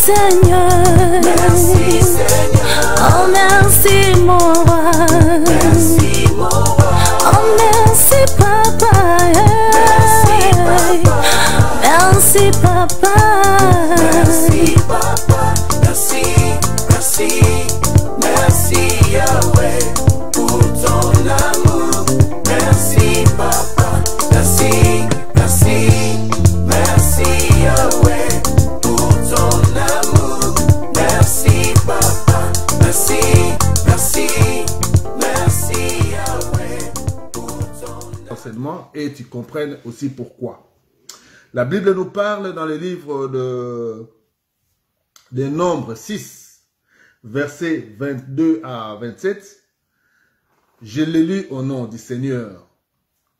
Seigneur. Merci Seigneur. Oh merci mon roi. Merci mon roi. Oh merci papa. Merci papa. Merci papa. Merci papa. Merci, merci, merci Yahweh pour ton amour. Merci papa. Merci, merci, merci Yahweh pour ton amour. Merci papa. Merci, merci, merci Yahweh pour ton Enseignement et tu comprennes aussi pourquoi. La Bible nous parle dans le livre des Nombres 6, versets 22 à 27. Je l'ai lu au nom du Seigneur.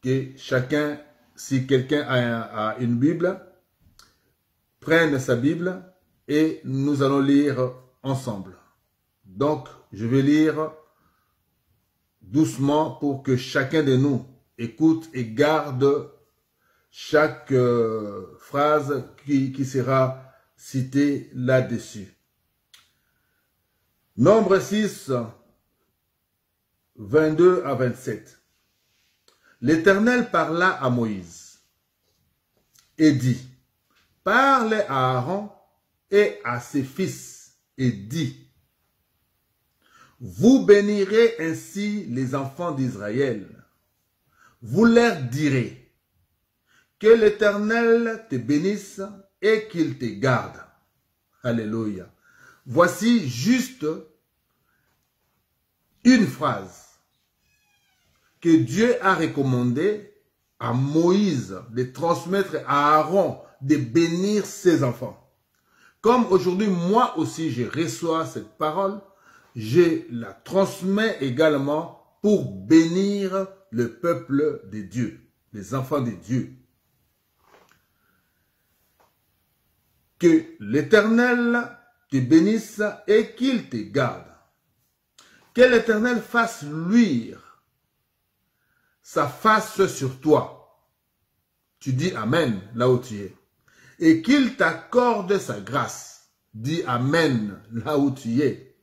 Que chacun, si quelqu'un a une Bible, prenne sa Bible et nous allons lire ensemble. Donc, je vais lire doucement pour que chacun de nous écoute et garde chaque phrase qui sera citée là-dessus. Nombre 6, 22 à 27. L'Éternel parla à Moïse et dit, parle à Aaron et à ses fils et dit, vous bénirez ainsi les enfants d'Israël. Vous leur direz, que l'Éternel te bénisse et qu'il te garde. Alléluia. Voici juste une phrase que Dieu a recommandé à Moïse de transmettre à Aaron de bénir ses enfants. Comme aujourd'hui, moi aussi, je reçois cette parole, je la transmets également pour bénir le peuple de Dieu, les enfants de Dieu. Que l'Éternel te bénisse et qu'il te garde. Que l'Éternel fasse luire sa face sur toi. Tu dis Amen là où tu es. Et qu'il t'accorde sa grâce. Dis Amen là où tu es.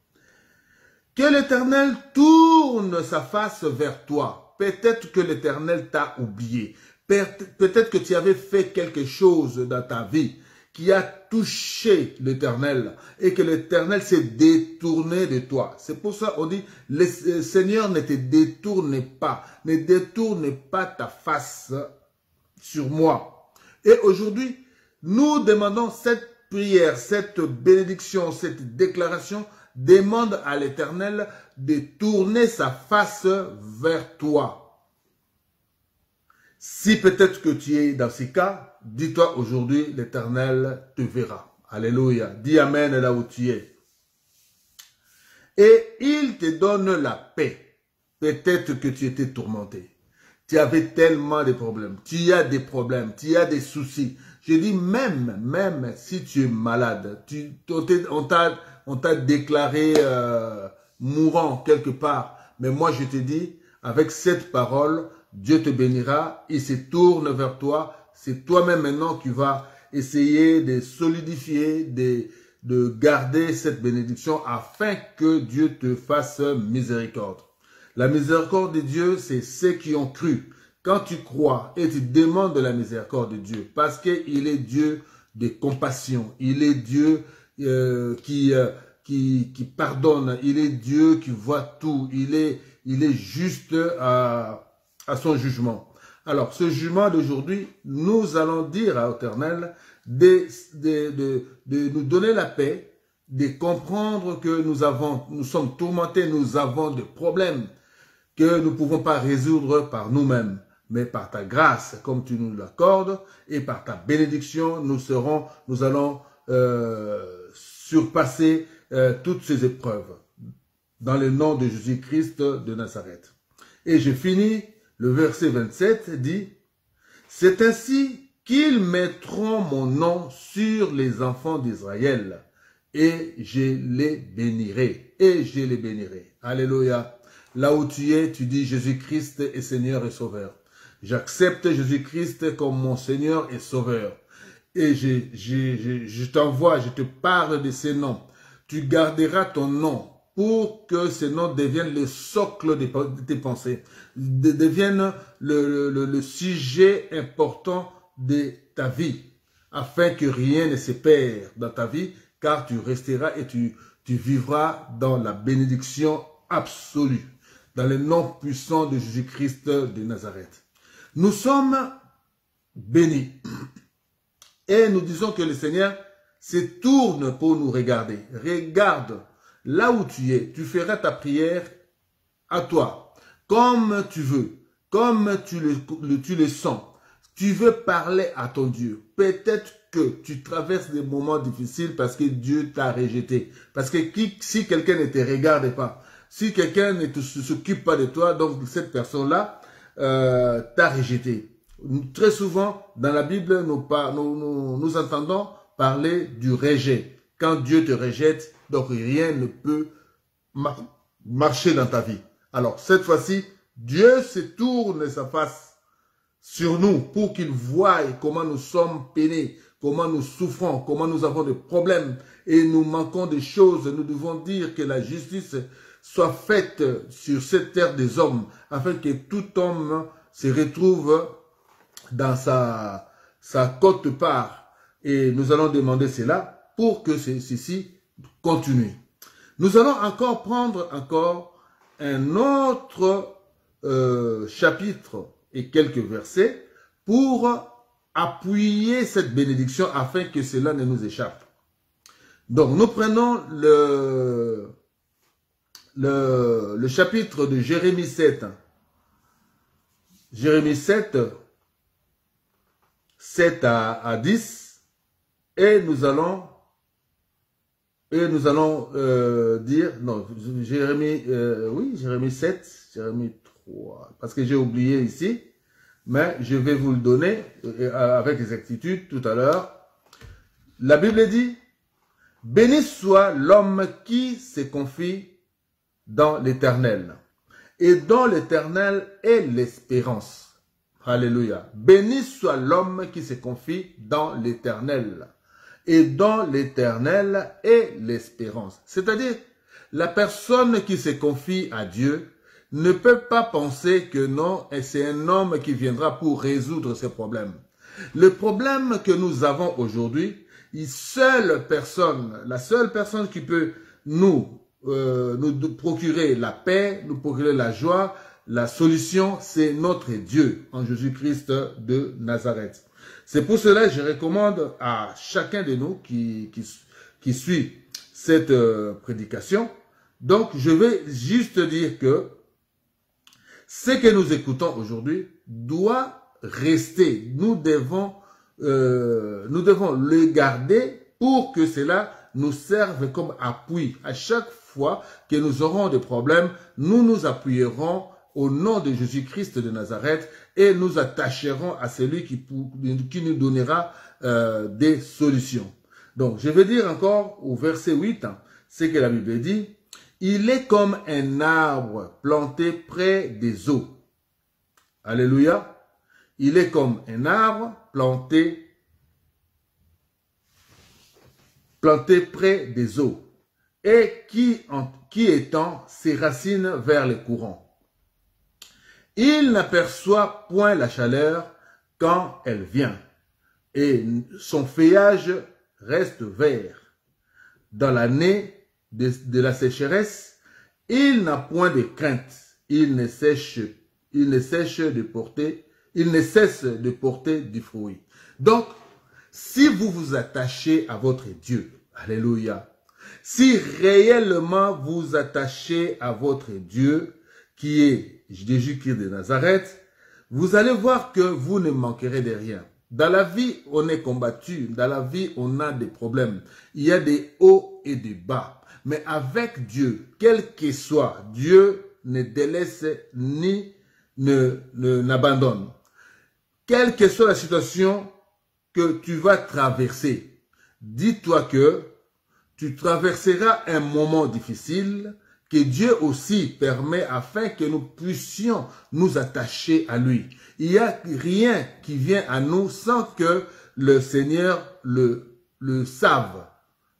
Que l'Éternel tourne sa face vers toi. Peut-être que l'Éternel t'a oublié. Peut-être que tu avais fait quelque chose dans ta vie qui a touché l'Éternel et que l'Éternel s'est détourné de toi. C'est pour ça qu'on dit, le Seigneur ne te détourne pas, ne détourne pas ta face sur moi. Et aujourd'hui, nous demandons cette prière, cette bénédiction, cette déclaration, demande à l'Éternel de tourner sa face vers toi. Si peut-être que tu es dans ces cas, dis-toi aujourd'hui, l'Éternel te verra. Alléluia. Dis Amen là où tu es. Et il te donne la paix. Peut-être que tu étais tourmenté. Tu avais tellement de problèmes. Tu as des problèmes. Tu as des soucis. Je dis même si tu es malade, on t'a déclaré mourant quelque part. Mais moi je te dis, avec cette parole, Dieu te bénira, il se tourne vers toi. C'est toi-même maintenant qui vas essayer de solidifier, de garder cette bénédiction afin que Dieu te fasse miséricorde. La miséricorde de Dieu, c'est ceux qui ont cru. Quand tu crois et tu demandes la miséricorde de Dieu, parce qu'il est Dieu de compassion, il est Dieu qui pardonne, il est Dieu qui voit tout, il est juste à son jugement. Alors, ce jugement d'aujourd'hui, nous allons dire à l'Éternel de nous donner la paix, de comprendre que nous sommes tourmentés, nous avons des problèmes que nous ne pouvons pas résoudre par nous-mêmes, mais par ta grâce, comme tu nous l'accordes, et par ta bénédiction, nous allons surpasser toutes ces épreuves. Dans le nom de Jésus-Christ de Nazareth. Et je finis. Le verset 27 dit, « C'est ainsi qu'ils mettront mon nom sur les enfants d'Israël, et je les bénirai. » Et je les bénirai. Alléluia. Là où tu es, tu dis, Jésus-Christ est Seigneur et Sauveur. J'accepte Jésus-Christ comme mon Seigneur et Sauveur. et je t'envoie, je te parle de ces noms. Tu garderas ton nom pour que ces noms deviennent le socle de tes pensées, deviennent le sujet important de ta vie, afin que rien ne se perde dans ta vie, car tu resteras et tu vivras dans la bénédiction absolue, dans le nom puissant de Jésus-Christ de Nazareth. Nous sommes bénis et nous disons que le Seigneur se tourne pour nous regarder. Regarde là où tu es, tu feras ta prière à toi, comme tu veux, comme tu le sens. Tu veux parler à ton Dieu. Peut-être que tu traverses des moments difficiles parce que Dieu t'a rejeté. Parce que si quelqu'un ne te regarde pas, si quelqu'un ne s'occupe pas de toi, donc cette personne-là t'a rejeté. Très souvent, dans la Bible, nous entendons parler du rejet. Quand Dieu te rejette, donc rien ne peut marcher dans ta vie. Alors, cette fois-ci, Dieu se tourne sa face sur nous pour qu'il voie comment nous sommes peinés, comment nous souffrons, comment nous avons des problèmes et nous manquons des choses. Nous devons dire que la justice soit faite sur cette terre des hommes afin que tout homme se retrouve dans sa quote-part. Et nous allons demander cela pour que ceci continue. Nous allons encore prendre un autre chapitre et quelques versets pour appuyer cette bénédiction afin que cela ne nous échappe. Donc, nous prenons le chapitre de Jérémie 7. Jérémie 7, 7 à 10. Et nous allons dire, non, Jérémie 7, Jérémie 3, parce que j'ai oublié ici, mais je vais vous le donner avec exactitude tout à l'heure. La Bible dit, « Béni soit l'homme qui se confie dans l'Éternel, et dans l'Éternel est l'espérance. » Alléluia. « Béni soit l'homme qui se confie dans l'Éternel, et dans l'Éternel est l'espérance. » C'est-à-dire, la personne qui se confie à Dieu ne peut pas penser que non, et c'est un homme qui viendra pour résoudre ses problèmes. Le problème que nous avons aujourd'hui, la seule personne qui peut nous procurer la paix, nous procurer la joie, la solution, c'est notre Dieu en Jésus-Christ de Nazareth. C'est pour cela que je recommande à chacun de nous qui suit cette prédication. Donc, je vais juste dire que ce que nous écoutons aujourd'hui doit rester. Nous devons le garder pour que cela nous serve comme appui. À chaque fois que nous aurons des problèmes, nous nous appuierons au nom de Jésus-Christ de Nazareth et nous attacherons à celui qui nous donnera des solutions. Donc, je vais dire encore au verset 8, ce que la Bible dit. Il est comme un arbre planté près des eaux. Alléluia. Il est comme un arbre planté près des eaux et qui étend ses racines vers les courants. Il n'aperçoit point la chaleur quand elle vient et son feuillage reste vert. Dans l'année de la sécheresse, il n'a point de crainte, il ne cesse de porter du fruit. Donc, si vous vous attachez à votre Dieu, alléluia, si réellement vous attachez à votre Dieu, qui est Jésus-Christ de Nazareth, vous allez voir que vous ne manquerez de rien. Dans la vie, on est combattu, dans la vie, on a des problèmes. Il y a des hauts et des bas. Mais avec Dieu, quel qu'il soit, Dieu ne délaisse ni n'abandonne. Quelle que soit la situation que tu vas traverser, dis-toi que tu traverseras un moment difficile que Dieu aussi permet afin que nous puissions nous attacher à lui. Il n'y a rien qui vient à nous sans que le Seigneur le savent.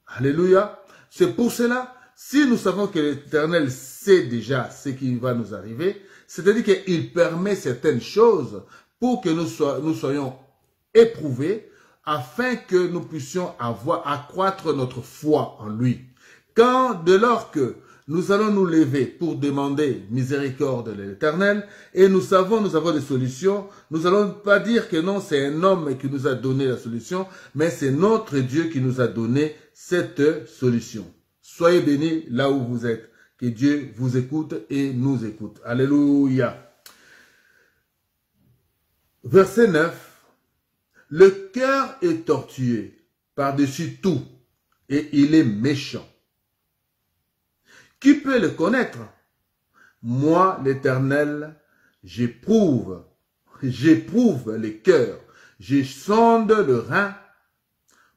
Alléluia. C'est pour cela, si nous savons que l'Éternel sait déjà ce qui va nous arriver, c'est-à-dire qu'il permet certaines choses pour que nous soyons éprouvés, afin que nous puissions accroître notre foi en lui. Dès lors que nous allons nous lever pour demander miséricorde de l'Éternel, et nous avons des solutions, nous n'allons pas dire que non, c'est un homme qui nous a donné la solution, mais c'est notre Dieu qui nous a donné cette solution. Soyez bénis là où vous êtes. Que Dieu vous écoute et nous écoute. Alléluia. Verset 9. Le cœur est tortueux par-dessus tout et il est méchant. Qui peut le connaître? Moi, l'Éternel, j'éprouve les cœurs, je sonde le rein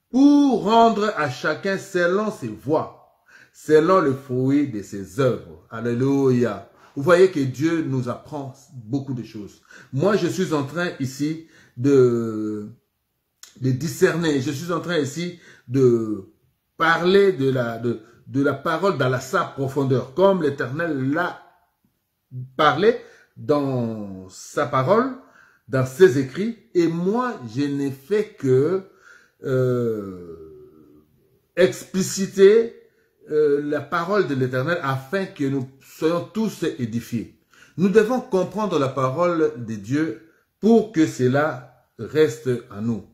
pour rendre à chacun selon ses voies, selon le fruit de ses œuvres. Alléluia. Vous voyez que Dieu nous apprend beaucoup de choses. Moi, je suis en train ici de discerner. Je suis en train ici de parler de la parole dans sa profondeur, comme l'Éternel l'a parlé dans sa parole, dans ses écrits. Et moi, je n'ai fait que expliciter la parole de l'Éternel afin que nous soyons tous édifiés. Nous devons comprendre la parole de Dieu pour que cela reste en nous.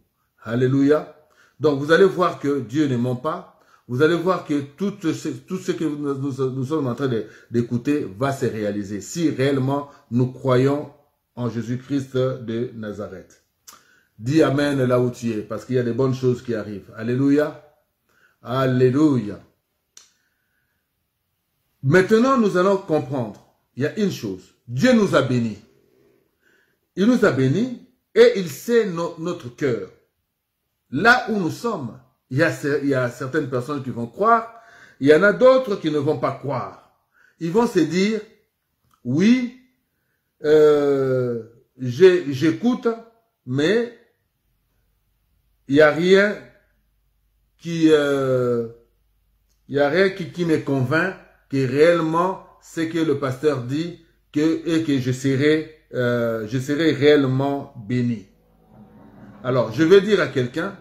Alléluia. Donc vous allez voir que Dieu ne ment pas. Vous allez voir que tout ce que nous sommes en train d'écouter va se réaliser si réellement nous croyons en Jésus-Christ de Nazareth. Dis Amen là où tu es, parce qu'il y a des bonnes choses qui arrivent. Alléluia. Alléluia. Maintenant, nous allons comprendre. Il y a une chose. Dieu nous a bénis. Il nous a bénis et il sait notre cœur. Là où nous sommes, il y a certaines personnes qui vont croire. Il y en a d'autres qui ne vont pas croire. Ils vont se dire, oui, j'écoute, mais il n'y a rien qui me convainc que réellement ce que le pasteur dit et que je serai réellement béni. Alors, je vais dire à quelqu'un,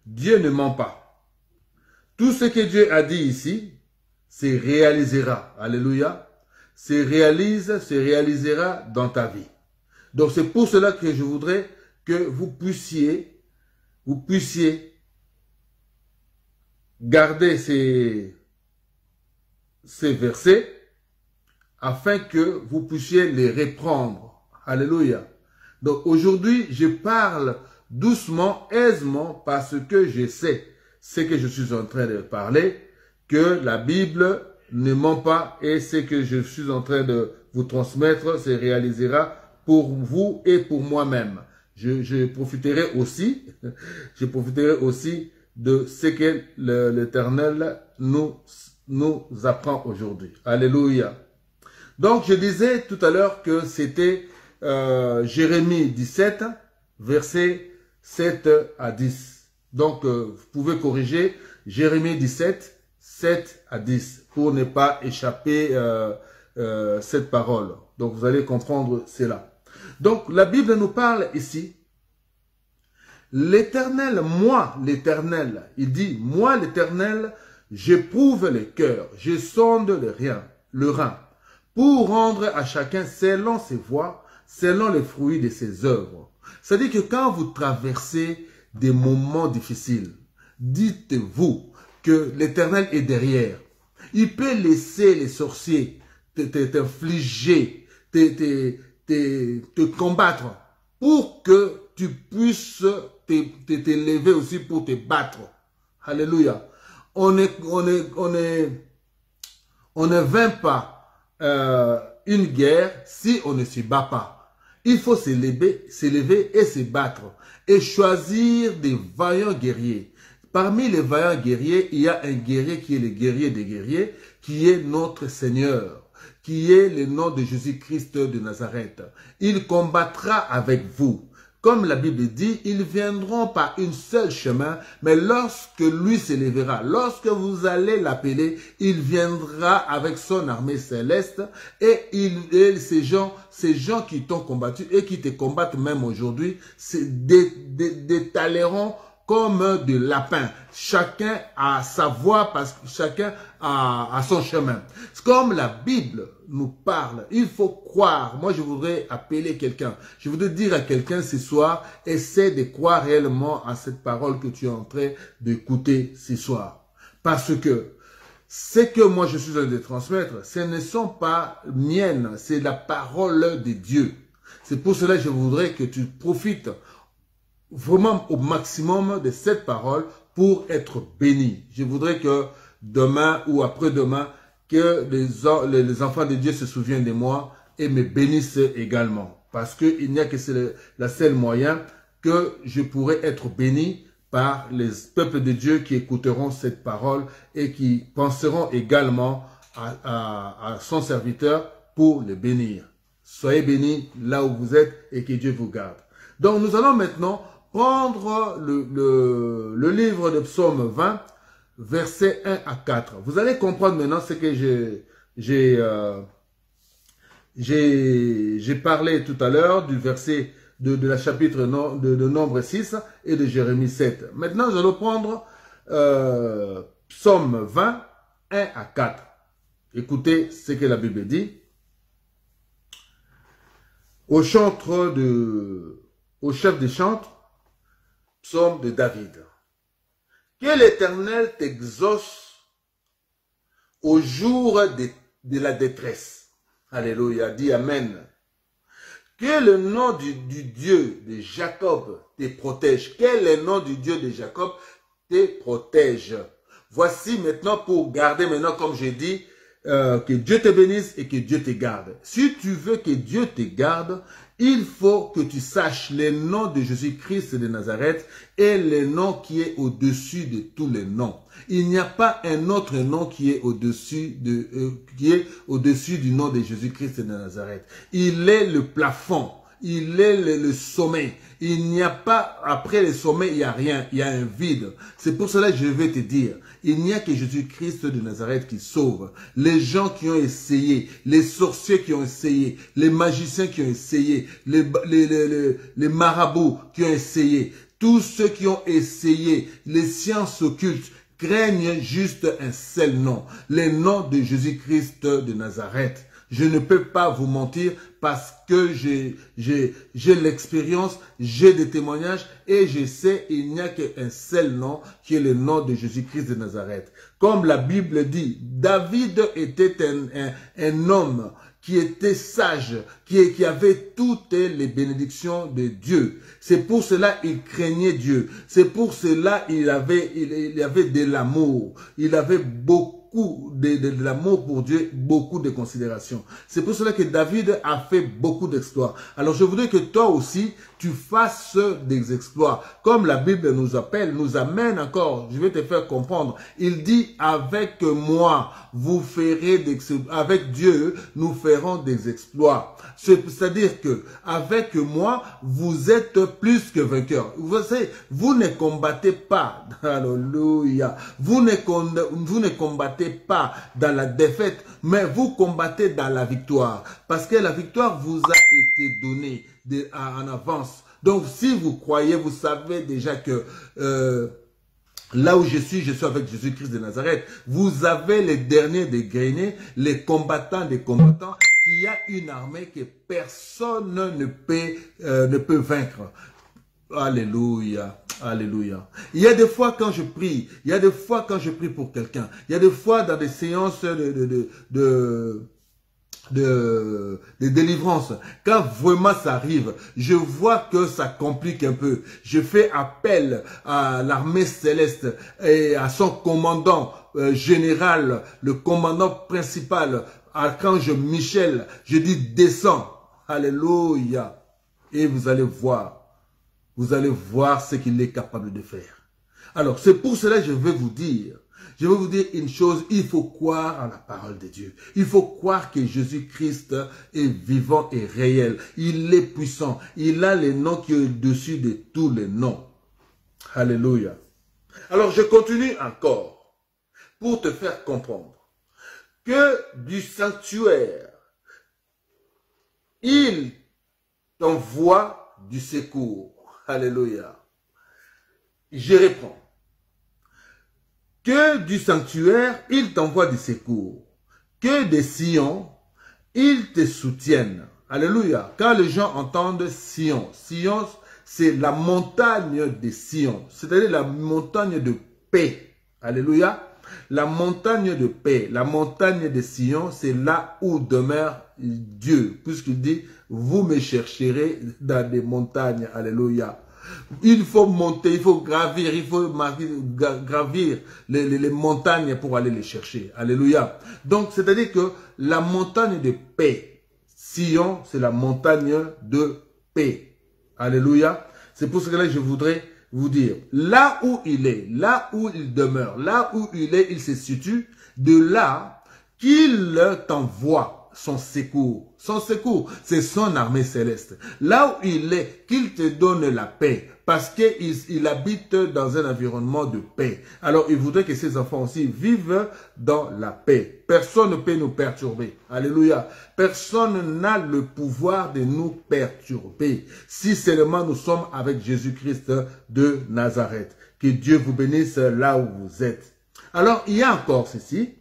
Dieu ne ment pas. Tout ce que Dieu a dit ici, se réalisera. Alléluia. Se réalisera dans ta vie. Donc, c'est pour cela que je voudrais que vous puissiez garder ces versets afin que vous puissiez les reprendre. Alléluia. Donc aujourd'hui, je parle doucement, aisément, parce que je sais ce que je suis en train de parler, que la Bible ne ment pas et ce que je suis en train de vous transmettre se réalisera pour vous et pour moi-même. Je profiterai aussi de ce que l'Éternel nous apprend aujourd'hui. Alléluia. Donc, je disais tout à l'heure que c'était Jérémie 17, versets 7 à 10. Donc, vous pouvez corriger Jérémie 17, 7 à 10 pour ne pas échapper cette parole. Donc, vous allez comprendre cela. Donc, la Bible nous parle ici. L'Éternel, moi, l'Éternel, il dit, moi, l'Éternel, j'éprouve le cœur, je sonde le rein, pour rendre à chacun selon ses voies, selon les fruits de ses œuvres. C'est-à-dire que quand vous traversez des moments difficiles, dites-vous que l'Éternel est derrière. Il peut laisser les sorciers t'infliger, te combattre pour que tu puisses t'élever aussi pour te battre. Alléluia. On ne vainc pas une guerre si on ne se bat pas. Il faut s'élever et se battre et choisir des vaillants guerriers. Parmi les vaillants guerriers, il y a un guerrier qui est le guerrier des guerriers, qui est notre Seigneur, qui est le nom de Jésus-Christ de Nazareth. Il combattra avec vous. Comme la Bible dit, ils viendront par une seule chemin, mais lorsque lui s'élèvera, lorsque vous allez l'appeler, il viendra avec son armée céleste et ces gens qui t'ont combattu et qui te combattent même aujourd'hui, détaleront comme de lapins. Chacun a sa voie parce que chacun a son chemin. Comme la Bible nous parle, il faut croire. Moi, je voudrais appeler quelqu'un. Je voudrais dire à quelqu'un ce soir, essaie de croire réellement à cette parole que tu es en train d'écouter ce soir. Parce que ce que moi je suis en train de transmettre, ce ne sont pas miennes, c'est la parole de Dieu. C'est pour cela que je voudrais que tu profites vraiment au maximum de cette parole pour être béni. Je voudrais que demain ou après-demain, que les enfants de Dieu se souviennent de moi et me bénissent également. Parce qu'il n'y a que le seul moyen que je pourrais être béni par les peuples de Dieu qui écouteront cette parole et qui penseront également à son serviteur pour le bénir. Soyez bénis là où vous êtes et que Dieu vous garde. Donc nous allons maintenant prendre le livre de Psaume 20, versets 1 à 4. Vous allez comprendre maintenant ce que j'ai parlé tout à l'heure du verset de la chapitre de Nombre 6 et de Jérémie 7. Maintenant, nous allons prendre Psaume 20, 1 à 4. Écoutez ce que la Bible dit. Au chef des chantres, Psaume de David. Que l'Éternel t'exauce au jour de la détresse. Alléluia, dis Amen. Que le nom du Dieu de Jacob te protège. Que le nom du Dieu de Jacob te protège. Voici maintenant pour garder maintenant, comme j'ai dit, que Dieu te bénisse et que Dieu te garde. Si tu veux que Dieu te garde, il faut que tu saches le nom de Jésus-Christ de Nazareth et le nom qui est au-dessus de tous les noms. Il n'y a pas un autre nom qui est au-dessus du nom de Jésus-Christ de Nazareth. Il est le plafond. Il est le sommet. Il n'y a pas, après le sommet, il n'y a rien. Il y a un vide. C'est pour cela que je vais te dire, il n'y a que Jésus-Christ de Nazareth qui sauve. Les gens qui ont essayé, les sorciers qui ont essayé, les magiciens qui ont essayé, les marabouts qui ont essayé, tous ceux qui ont essayé, les sciences occultes, craignent juste un seul nom, le nom de Jésus-Christ de Nazareth. Je ne peux pas vous mentir parce que j'ai l'expérience, j'ai des témoignages et je sais il n'y a qu'un seul nom qui est le nom de Jésus-Christ de Nazareth. Comme la Bible dit, David était un homme qui était sage, qui avait toutes les bénédictions de Dieu. C'est pour cela qu'il craignait Dieu. C'est pour cela il avait de l'amour. Il avait beaucoup de l'amour pour Dieu, beaucoup de considération. C'est pour cela que David a fait beaucoup d'exploits. Alors je voudrais que toi aussi, tu fasses des exploits. Comme la Bible nous appelle, nous amène encore, je vais te faire comprendre. Il dit, avec moi, vous ferez avec Dieu, nous ferons des exploits. C'est-à-dire que, avec moi, vous êtes plus que vainqueurs. Vous savez, vous ne combattez pas, alléluia, vous ne combattez pas dans la défaite, mais vous combattez dans la victoire. Parce que la victoire vous a été donnée en avance. Donc, si vous croyez, vous savez déjà que là où je suis avec Jésus-Christ de Nazareth. Vous avez les derniers des greniers, les combattants des combattants, qui a une armée que personne ne peut vaincre. Alléluia, alléluia. Il y a des fois quand je prie, pour quelqu'un, il y a des fois dans des séances de délivrance, quand vraiment ça arrive, je vois que ça complique un peu. Je fais appel à l'armée céleste et à son commandant général, le commandant principal, Archange Michel. Je dis descends, alléluia, et vous allez voir ce qu'il est capable de faire. Alors c'est pour cela que je vais vous dire, Je vais vous dire une chose, il faut croire en la parole de Dieu. Il faut croire que Jésus-Christ est vivant et réel. Il est puissant. Il a le nom qui est au-dessus de tous les noms. Alléluia. Alors je continue encore pour te faire comprendre que du sanctuaire, il t'envoie du secours. Alléluia. Je reprends. Que du sanctuaire, il t'envoie du secours. Que des Sion, ils te soutiennent. Alléluia. Quand les gens entendent Sion, Sion, c'est la montagne de Sion, c'est-à-dire la montagne de paix. Alléluia. La montagne de paix, la montagne de Sion, c'est là où demeure Dieu. Puisqu'il dit, vous me chercherez dans des montagnes. Alléluia. Il faut monter, il faut gravir, gravir les montagnes pour aller les chercher. Alléluia. Donc, c'est-à-dire que la montagne de paix, Sion, c'est la montagne de paix. Alléluia. C'est pour cela que je voudrais vous dire, là où il est, là où il demeure, là où il est, il se situe, de là qu'il t'envoie son secours. Son secours, c'est son armée céleste. Là où il est, qu'il te donne la paix, parce qu'il habite dans un environnement de paix. Alors, il voudrait que ses enfants aussi vivent dans la paix. Personne ne peut nous perturber. Alléluia. Personne n'a le pouvoir de nous perturber. Si seulement nous sommes avec Jésus-Christ de Nazareth. Que Dieu vous bénisse là où vous êtes. Alors, il y a encore ceci.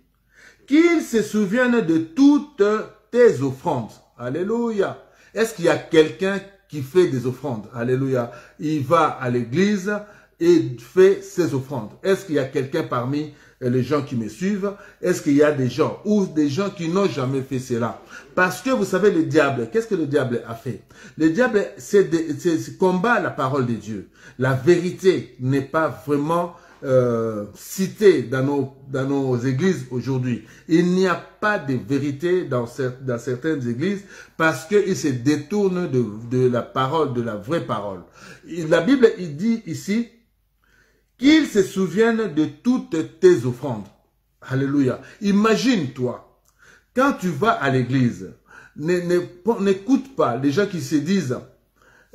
Qu'il se souvienne de toutes tes offrandes. Alléluia. Est-ce qu'il y a quelqu'un qui fait des offrandes? Alléluia. Il va à l'église et fait ses offrandes. Est-ce qu'il y a quelqu'un parmi les gens qui me suivent? Est-ce qu'il y a des gens ou des gens qui n'ont jamais fait cela? Parce que vous savez, le diable, qu'est-ce que le diable a fait? Le diable, c'est combat la parole de Dieu. La vérité n'est pas vraiment cité dans nos églises aujourd'hui. Il n'y a pas de vérité dans certaines églises parce qu'ils se détournent de la parole, de la vraie parole. La Bible, il dit ici qu'ils se souviennent de toutes tes offrandes. Alléluia. Imagine-toi, quand tu vas à l'église, n'écoute pas les gens qui se disent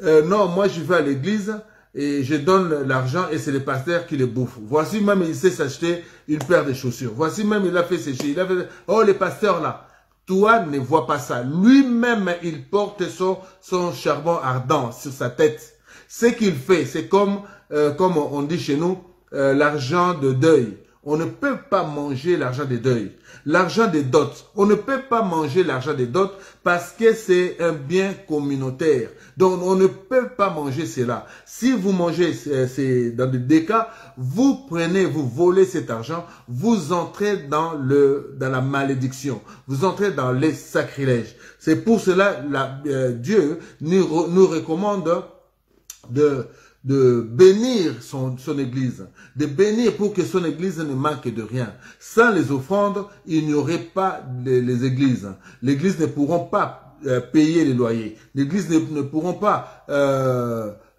non, moi je vais à l'église et je donne l'argent et c'est le pasteur qui le bouffe. Voici même il sait s'acheter une paire de chaussures. Voici même il a fait sécher. Il a fait... Oh, le pasteur là. Toi ne vois pas ça. Lui-même, il porte son charbon ardent sur sa tête. Ce qu'il fait, c'est comme on dit chez nous, l'argent de deuil. On ne peut pas manger l'argent de deuil. L'argent des dots, on ne peut pas manger l'argent des dots parce que c'est un bien communautaire. Donc, on ne peut pas manger cela. Si vous mangez, dans des cas, vous prenez, vous volez cet argent, vous entrez dans la malédiction. Vous entrez dans les sacrilèges. C'est pour cela, Dieu nous recommande de bénir son église, de bénir pour que son église ne manque de rien. Sans les offrandes, il n'y aurait pas les églises. L'église ne pourront pas payer les loyers. L'église ne pourront pas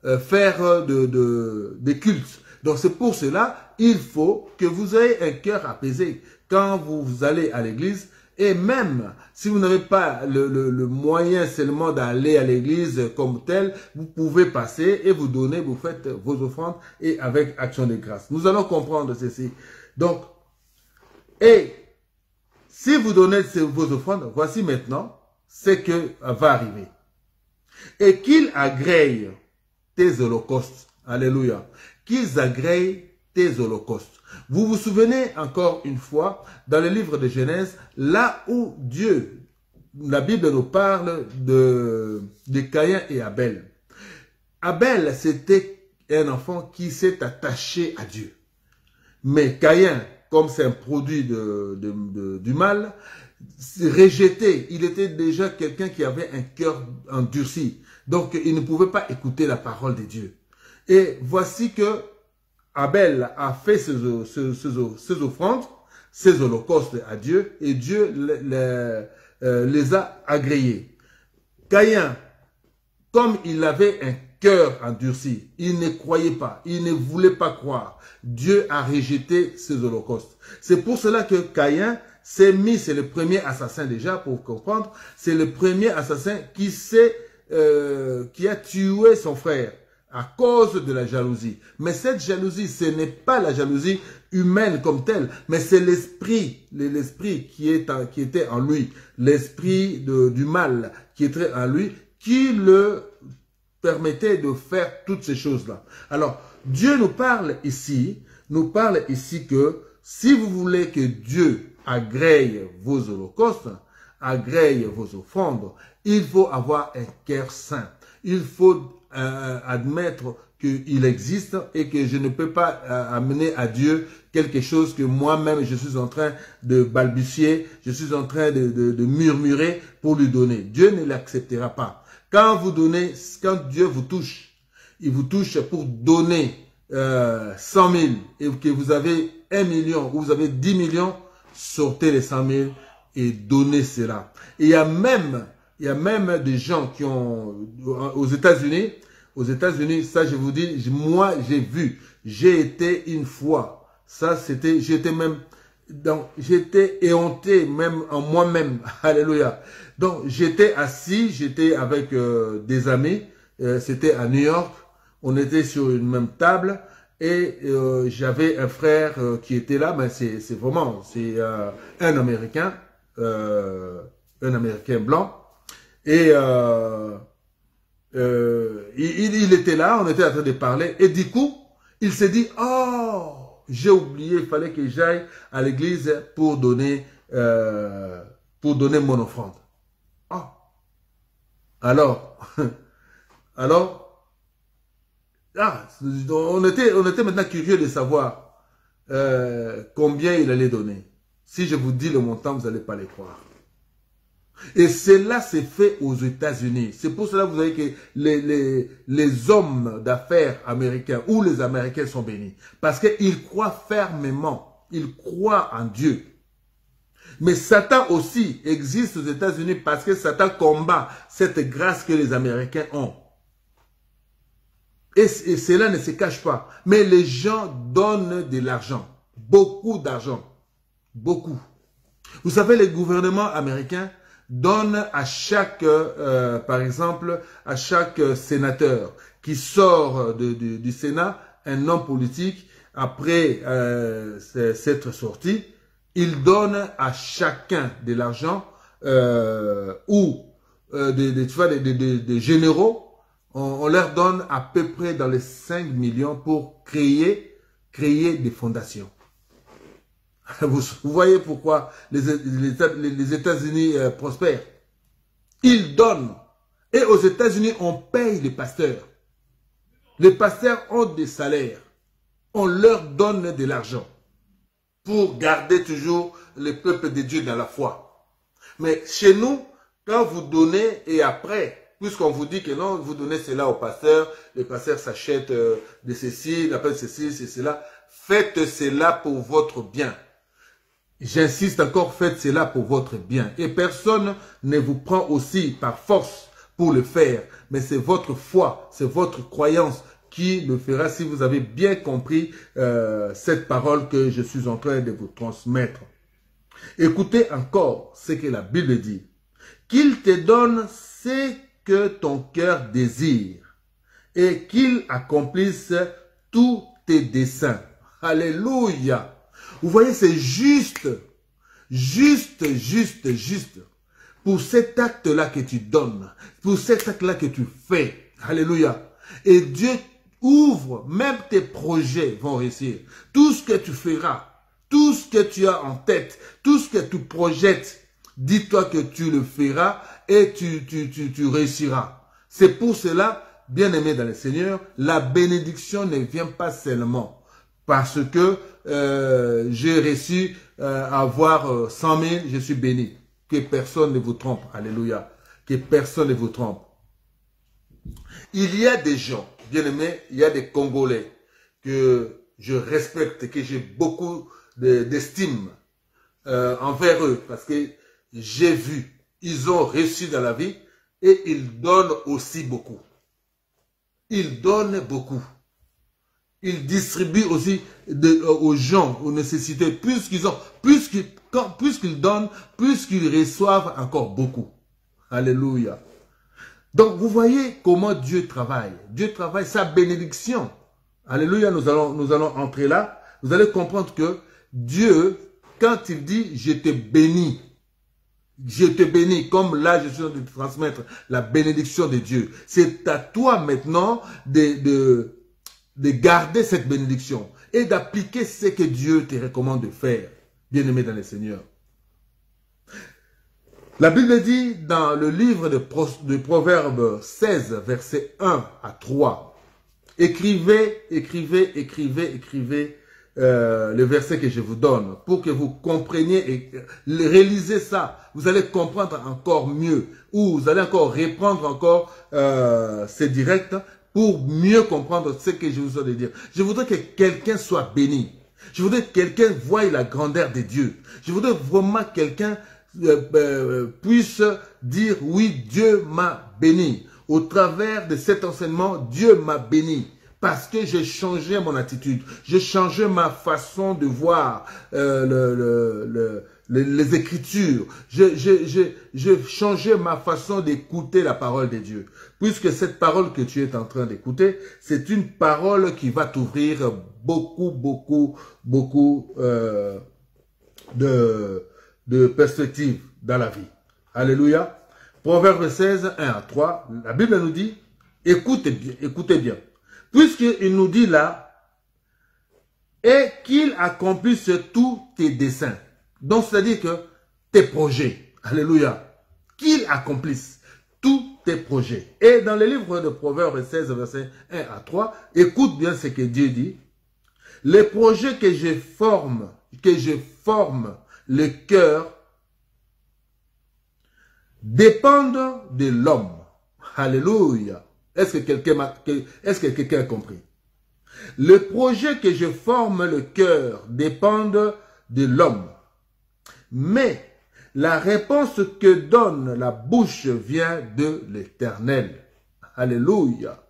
faire des cultes. Donc c'est pour cela, il faut que vous ayez un cœur apaisé quand vous allez à l'église. Et même si vous n'avez pas le moyen seulement d'aller à l'église comme tel, vous pouvez passer et vous donner, vous faites vos offrandes et avec action de grâce. Nous allons comprendre ceci. Donc, et si vous donnez vos offrandes, voici maintenant ce que va arriver. Et qu'ils agréent tes holocaustes. Alléluia. Qu'ils agréent tes holocaustes. Vous vous souvenez encore une fois, dans le livre de Genèse, là où Dieu, la Bible nous parle de Caïn et Abel. Abel, c'était un enfant qui s'est attaché à Dieu. Mais Caïn, comme c'est un produit du mal, rejeté. Il était déjà quelqu'un qui avait un cœur endurci. Donc, il ne pouvait pas écouter la parole de Dieu. Et voici que Abel a fait ses offrandes, ses holocaustes à Dieu, et Dieu les a agréés. Caïn, comme il avait un cœur endurci. Il ne croyait pas, il ne voulait pas croire. Dieu a rejeté ces holocaustes. C'est pour cela que Caïn s'est mis, c'est le premier assassin déjà, pour comprendre, c'est le premier assassin qui a tué son frère à cause de la jalousie. Mais cette jalousie, ce n'est pas la jalousie humaine comme telle, mais c'est l'esprit qui était en lui, l'esprit du mal qui était en lui, qui le permettait de faire toutes ces choses-là. Alors, Dieu nous parle ici que si vous voulez que Dieu agrée vos holocaustes, agrée vos offrandes, il faut avoir un cœur saint. Il faut admettre qu'il existe et que je ne peux pas amener à Dieu quelque chose que moi-même je suis en train de balbutier, je suis en train de murmurer pour lui donner. Dieu ne l'acceptera pas. Quand Dieu vous touche, il vous touche pour donner 100 000 et que vous avez 1 million ou vous avez 10 millions, sortez les 100 000 et donnez cela. Et il y a même des gens qui ont, aux États-Unis, ça je vous dis, moi j'ai été une fois, j'étais éhonté même en moi-même, alléluia. Donc j'étais assis, j'étais avec des amis, c'était à New York, on était sur une même table et j'avais un frère qui était là, mais c'est un Américain blanc. Et il était là, on était en train de parler, et du coup, il s'est dit, oh, j'ai oublié, il fallait que j'aille à l'église pour donner mon offrande. Oh. Alors, on était maintenant curieux de savoir combien il allait donner. Si je vous dis le montant, vous n'allez pas les croire. Et cela s'est fait aux États-Unis. C'est pour cela que vous voyez que les hommes d'affaires américains ou les Américains sont bénis. Parce qu'ils croient fermement. Ils croient en Dieu. Mais Satan aussi existe aux États-Unis parce que Satan combat cette grâce que les Américains ont. Et cela ne se cache pas. Mais les gens donnent de l'argent. Beaucoup d'argent. Beaucoup. Vous savez, les gouvernements américains donne à chaque, par exemple, à chaque sénateur qui sort du Sénat, un homme politique, après s'être sorti, il donne à chacun de l'argent ou des généraux, on leur donne à peu près dans les 5 millions pour créer des fondations. Vous voyez pourquoi les États-Unis prospèrent. Ils donnent. Et aux États-Unis, on paye les pasteurs. Les pasteurs ont des salaires. On leur donne de l'argent pour garder toujours le peuple de Dieu dans la foi. Mais chez nous, quand vous donnez et après, puisqu'on vous dit que non, vous donnez cela au pasteur, les pasteurs s'achètent de ceci, ils appellent ceci, c'est cela. Faites cela pour votre bien. J'insiste encore, faites cela pour votre bien. Et personne ne vous prend aussi par force pour le faire. Mais c'est votre foi, c'est votre croyance qui le fera si vous avez bien compris cette parole que je suis en train de vous transmettre. Écoutez encore ce que la Bible dit. Qu'il te donne ce que ton cœur désire et qu'il accomplisse tous tes desseins. Alléluia. Vous voyez, c'est juste pour cet acte-là que tu donnes, pour cet acte-là que tu fais. Alléluia. Et Dieu ouvre, même tes projets vont réussir. Tout ce que tu feras, tout ce que tu as en tête, tout ce que tu projettes, dis-toi que tu le feras et tu réussiras. C'est pour cela, bien-aimé dans le Seigneur, la bénédiction ne vient pas seulement parce que j'ai reçu avoir 100 000, je suis béni. Que personne ne vous trompe. Alléluia. Que personne ne vous trompe. Il y a des gens, bien aimés, il y a des Congolais que je respecte, que j'ai beaucoup d'estime envers eux parce que j'ai vu, ils ont réussi dans la vie et ils donnent aussi beaucoup. il donne beaucoup. Il distribue aussi aux gens, aux nécessités, plus qu'ils donnent, plus qu'ils reçoivent encore beaucoup. Alléluia. Donc, vous voyez comment Dieu travaille. Dieu travaille sa bénédiction. Alléluia, nous allons entrer là. Vous allez comprendre que Dieu, quand il dit « je te bénis », comme là je suis en train de transmettre la bénédiction de Dieu. C'est à toi maintenant de garder cette bénédiction et d'appliquer ce que Dieu te recommande de faire, bien-aimé dans le Seigneur. La Bible dit dans le livre de Proverbes 16, versets 1 à 3, écrivez le verset que je vous donne pour que vous compreniez et réalisez ça. Vous allez comprendre encore mieux ou vous allez encore reprendre encore ces directs pour mieux comprendre ce que je vous ai de dire. Je voudrais que quelqu'un soit béni. Je voudrais que quelqu'un voie la grandeur de Dieu. Je voudrais vraiment que quelqu'un puisse dire oui, Dieu m'a béni. Au travers de cet enseignement, Dieu m'a béni. Parce que j'ai changé mon attitude, j'ai changé ma façon de voir les Écritures, j'ai changé ma façon d'écouter la parole de Dieu. Puisque cette parole que tu es en train d'écouter, c'est une parole qui va t'ouvrir beaucoup de perspectives dans la vie. Alléluia. Proverbe 16, 1 à 3, la Bible nous dit, écoutez bien. Puisqu'il nous dit là, et qu'il accomplisse tous tes desseins. Donc, c'est-à-dire que tes projets. Alléluia. Qu'il accomplisse tous tes projets. Et dans le livre de Proverbes 16, versets 1 à 3, écoute bien ce que Dieu dit. Les projets que je forme le cœur, dépendent de l'homme. Alléluia. Est-ce que quelqu'un a compris? Le projet que je forme le cœur dépendent de l'homme. Mais la réponse que donne la bouche vient de l'Éternel. Alléluia.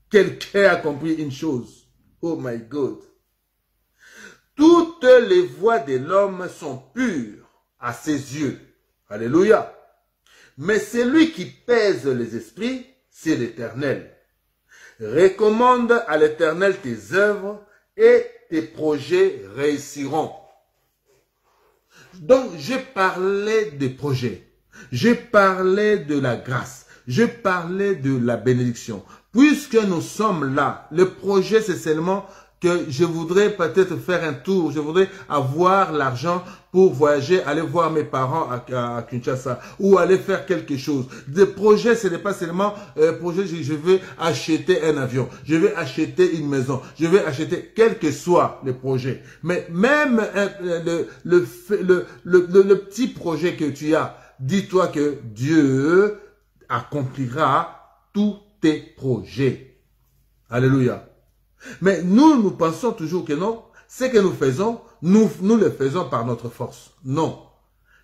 Quelqu'un a compris une chose. Oh my God. Toutes les voies de l'homme sont pures à ses yeux. Alléluia. Mais celui qui pèse les esprits, c'est l'Éternel. Recommande à l'Éternel tes œuvres et tes projets réussiront. Donc, je parlais des projets. Je parlais de la grâce. Je parlais de la bénédiction. Puisque nous sommes là, le projet, c'est seulement que je voudrais peut-être faire un tour, je voudrais avoir l'argent pour voyager, aller voir mes parents à Kinshasa ou aller faire quelque chose. Des projets, ce n'est pas seulement projet, je veux acheter un avion, je veux acheter une maison, je veux acheter quel que soit le projet. Mais même le petit projet que tu as, dis-toi que Dieu accomplira tous tes projets. Alléluia. Mais nous pensons toujours que non, ce que nous faisons, nous le faisons par notre force. Non,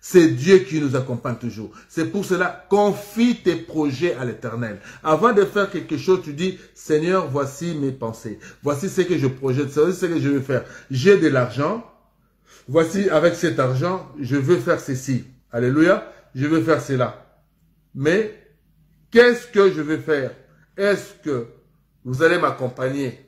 c'est Dieu qui nous accompagne toujours. C'est pour cela, confie tes projets à l'Éternel. Avant de faire quelque chose, tu dis, Seigneur, voici mes pensées. Voici ce que je projette, voici ce que je veux faire. J'ai de l'argent, voici avec cet argent, je veux faire ceci. Alléluia, je veux faire cela. Mais, qu'est-ce que je veux faire? Est-ce que vous allez m'accompagner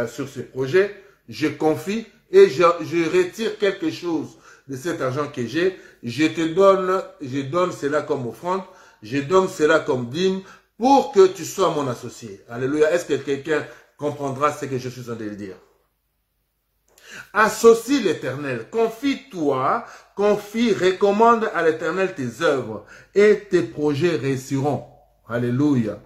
sur ce projet? Je confie et je retire quelque chose de cet argent que j'ai. Je donne cela comme offrande, je donne cela comme dîme pour que tu sois mon associé. Alléluia. Est-ce que quelqu'un comprendra ce que je suis en train de dire? Associe l'Éternel, confie-toi, recommande à l'Éternel tes œuvres et tes projets réussiront. Alléluia.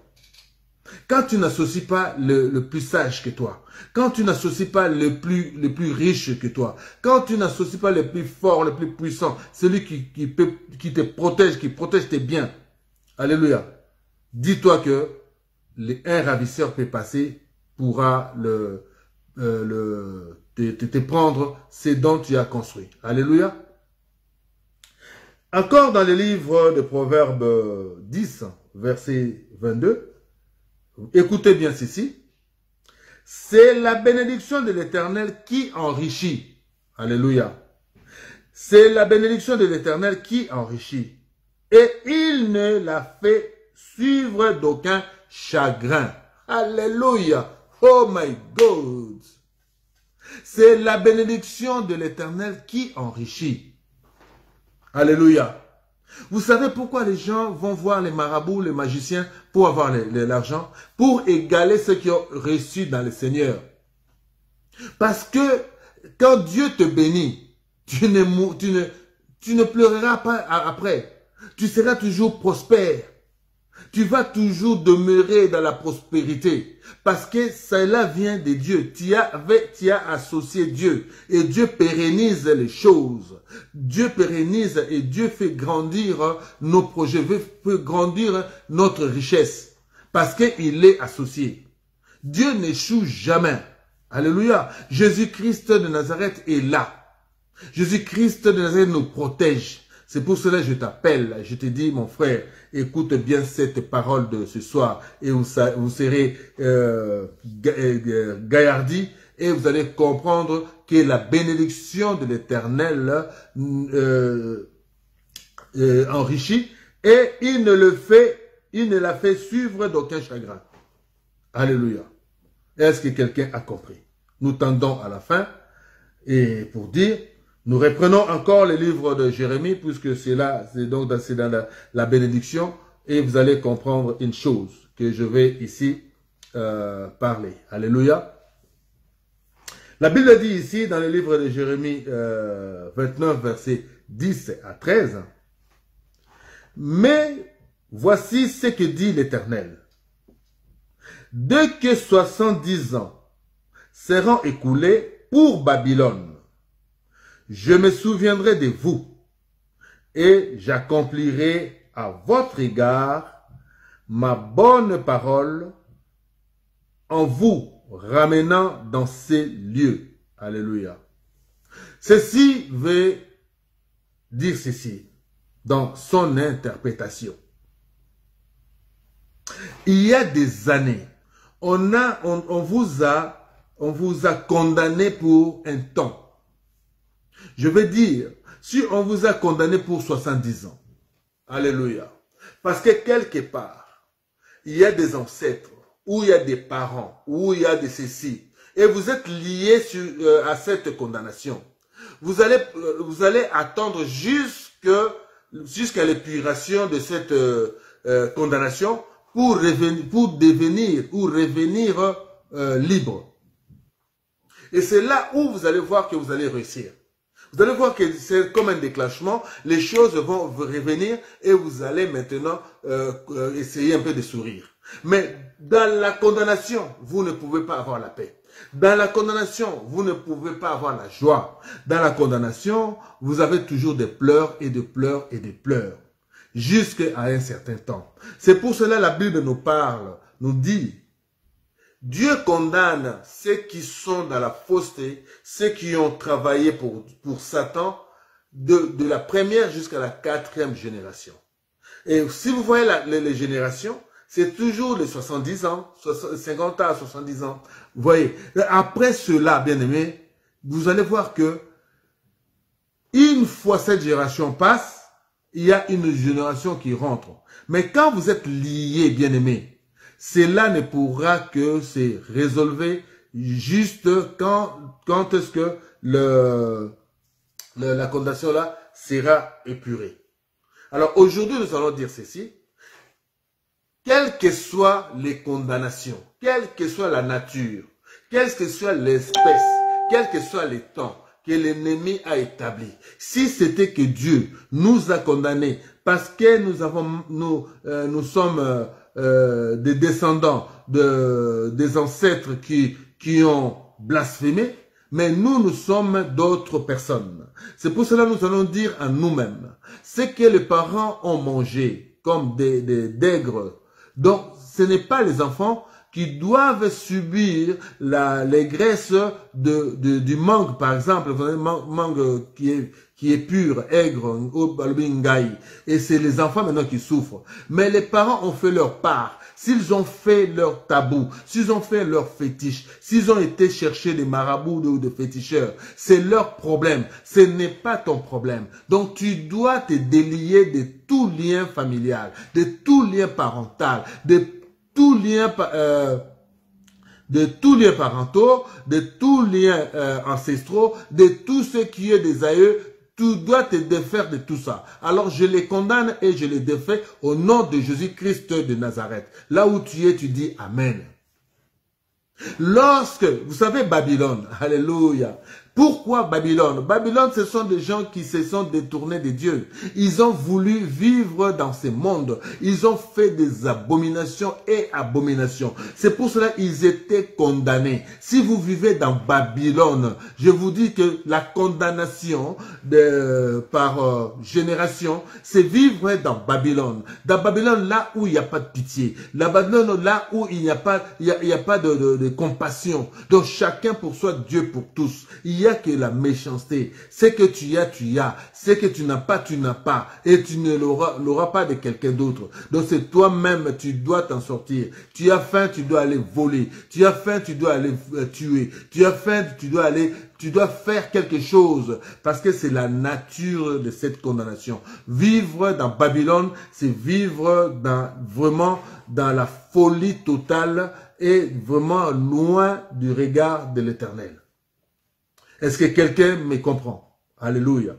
Quand tu n'associes pas le plus sage que toi, quand tu n'associes pas le plus riche que toi, quand tu n'associes pas le plus fort, le plus puissant, celui qui te protège, qui protège tes biens, alléluia, dis-toi que un ravisseur peut passer, pourra te prendre ce dont tu as construit. Alléluia. Encore dans le livre de Proverbes 10, verset 22, écoutez bien ceci, c'est la bénédiction de l'Éternel qui enrichit. Alléluia. C'est la bénédiction de l'Éternel qui enrichit. Et il ne la fait suivre d'aucun chagrin. Alléluia. Oh my God. C'est la bénédiction de l'Éternel qui enrichit. Alléluia. Vous savez pourquoi les gens vont voir les marabouts, les magiciens pour avoir l'argent? Pour égaler ceux qui ont reçu dans le Seigneur. Parce que quand Dieu te bénit, tu ne pleureras pas après. Tu seras toujours prospère. Tu vas toujours demeurer dans la prospérité. Parce que cela vient de Dieu. Tu as associé Dieu. Et Dieu pérennise les choses. Dieu pérennise et Dieu fait grandir nos projets, fait grandir notre richesse. Parce qu'il est associé. Dieu n'échoue jamais. Alléluia. Jésus-Christ de Nazareth est là. Jésus-Christ de Nazareth nous protège. C'est pour cela que je t'appelle, je te dis, mon frère, écoute bien cette parole de ce soir et vous serez gaillardi et vous allez comprendre que la bénédiction de l'Éternel enrichit et il ne la fait suivre d'aucun chagrin. Alléluia. Est-ce que quelqu'un a compris? Nous tendons à la fin et pour dire, nous reprenons encore le livre de Jérémie, puisque c'est là, c'est dans la bénédiction, et vous allez comprendre une chose que je vais ici parler. Alléluia. La Bible dit ici, dans le livre de Jérémie 29, versets 10 à 13, « Mais voici ce que dit l'Éternel. Dès que 70 ans seront écoulés pour Babylone, je me souviendrai de vous et j'accomplirai à votre égard ma bonne parole en vous ramenant dans ces lieux. » Alléluia. Ceci veut dire ceci dans son interprétation. Il y a des années, on vous a condamné pour un temps. Je veux dire, si on vous a condamné pour 70 ans, alléluia, parce que quelque part, il y a des ancêtres, ou il y a des parents, ou il y a des ceci, et vous êtes liés à cette condamnation. Vous allez attendre jusqu'à l'épuration de cette condamnation pour devenir ou revenir libre. Et c'est là où vous allez voir que vous allez réussir. Vous allez voir que c'est comme un déclenchement, les choses vont revenir et vous allez maintenant essayer un peu de sourire. Mais dans la condamnation, vous ne pouvez pas avoir la paix. Dans la condamnation, vous ne pouvez pas avoir la joie. Dans la condamnation, vous avez toujours des pleurs et des pleurs et des pleurs, jusqu'à un certain temps. C'est pour cela que la Bible nous parle, nous dit, Dieu condamne ceux qui sont dans la fausseté, ceux qui ont travaillé pour Satan, de la première jusqu'à la 4e génération. Et si vous voyez les générations, c'est toujours les 70 ans, 50 ans, 70 ans. Vous voyez, après cela, bien aimé, vous allez voir que une fois cette génération passe, il y a une génération qui rentre. Mais quand vous êtes liés, bien aimé, cela ne pourra que se résolver juste quand est-ce que la condamnation là sera épurée. Alors aujourd'hui, nous allons dire ceci. Quelles que soient les condamnations, quelle que soit la nature, quelle que soit l'espèce, quels que soient les temps que l'ennemi a établi, si c'était que Dieu nous a condamnés parce que nous sommes des descendants des ancêtres qui ont blasphémé, mais nous sommes d'autres personnes. C'est pour cela que nous allons dire à nous-mêmes, ce que les parents ont mangé comme des dègres. Donc, ce n'est pas les enfants qui doivent subir les graisses du mangue, par exemple. Vous avez mangue qui qui est pur, aigre, et c'est les enfants maintenant qui souffrent. Mais les parents ont fait leur part. S'ils ont fait leur tabou, s'ils ont fait leur fétiche, s'ils ont été chercher des marabouts ou des féticheurs, c'est leur problème. Ce n'est pas ton problème. Donc tu dois te délier de tout lien familial, de tout lien parental, de tout lien parentaux, de tous liens ancestraux, de tout ce qui est des aïeux. Tu dois te défaire de tout ça. Alors je les condamne et je les défais au nom de Jésus-Christ de Nazareth. Là où tu es, tu dis Amen. Lorsque, vous savez Babylone, alléluia. Pourquoi Babylone? Babylone, ce sont des gens qui se sont détournés de Dieu. Ils ont voulu vivre dans ce monde. Ils ont fait des abominations et abominations. C'est pour cela qu'ils étaient condamnés. Si vous vivez dans Babylone, je vous dis que la condamnation par génération, c'est vivre dans Babylone. Dans Babylone, là où il n'y a pas de pitié. La Babylone, là où il n'y a pas, de compassion. Donc chacun pour soi, Dieu pour tous. Il y a que la méchanceté. Ce que tu as, tu as. Ce que tu n'as pas, tu n'as pas. Et tu ne l'auras pas de quelqu'un d'autre. Donc c'est toi-même, tu dois t'en sortir. Tu as faim, tu dois aller voler. Tu as faim, tu dois aller tuer. Tu as faim, tu dois faire quelque chose. Parce que c'est la nature de cette condamnation. Vivre dans Babylone, c'est vivre vraiment dans la folie totale et vraiment loin du regard de l'Éternel. Est-ce que quelqu'un me comprend? Alléluia.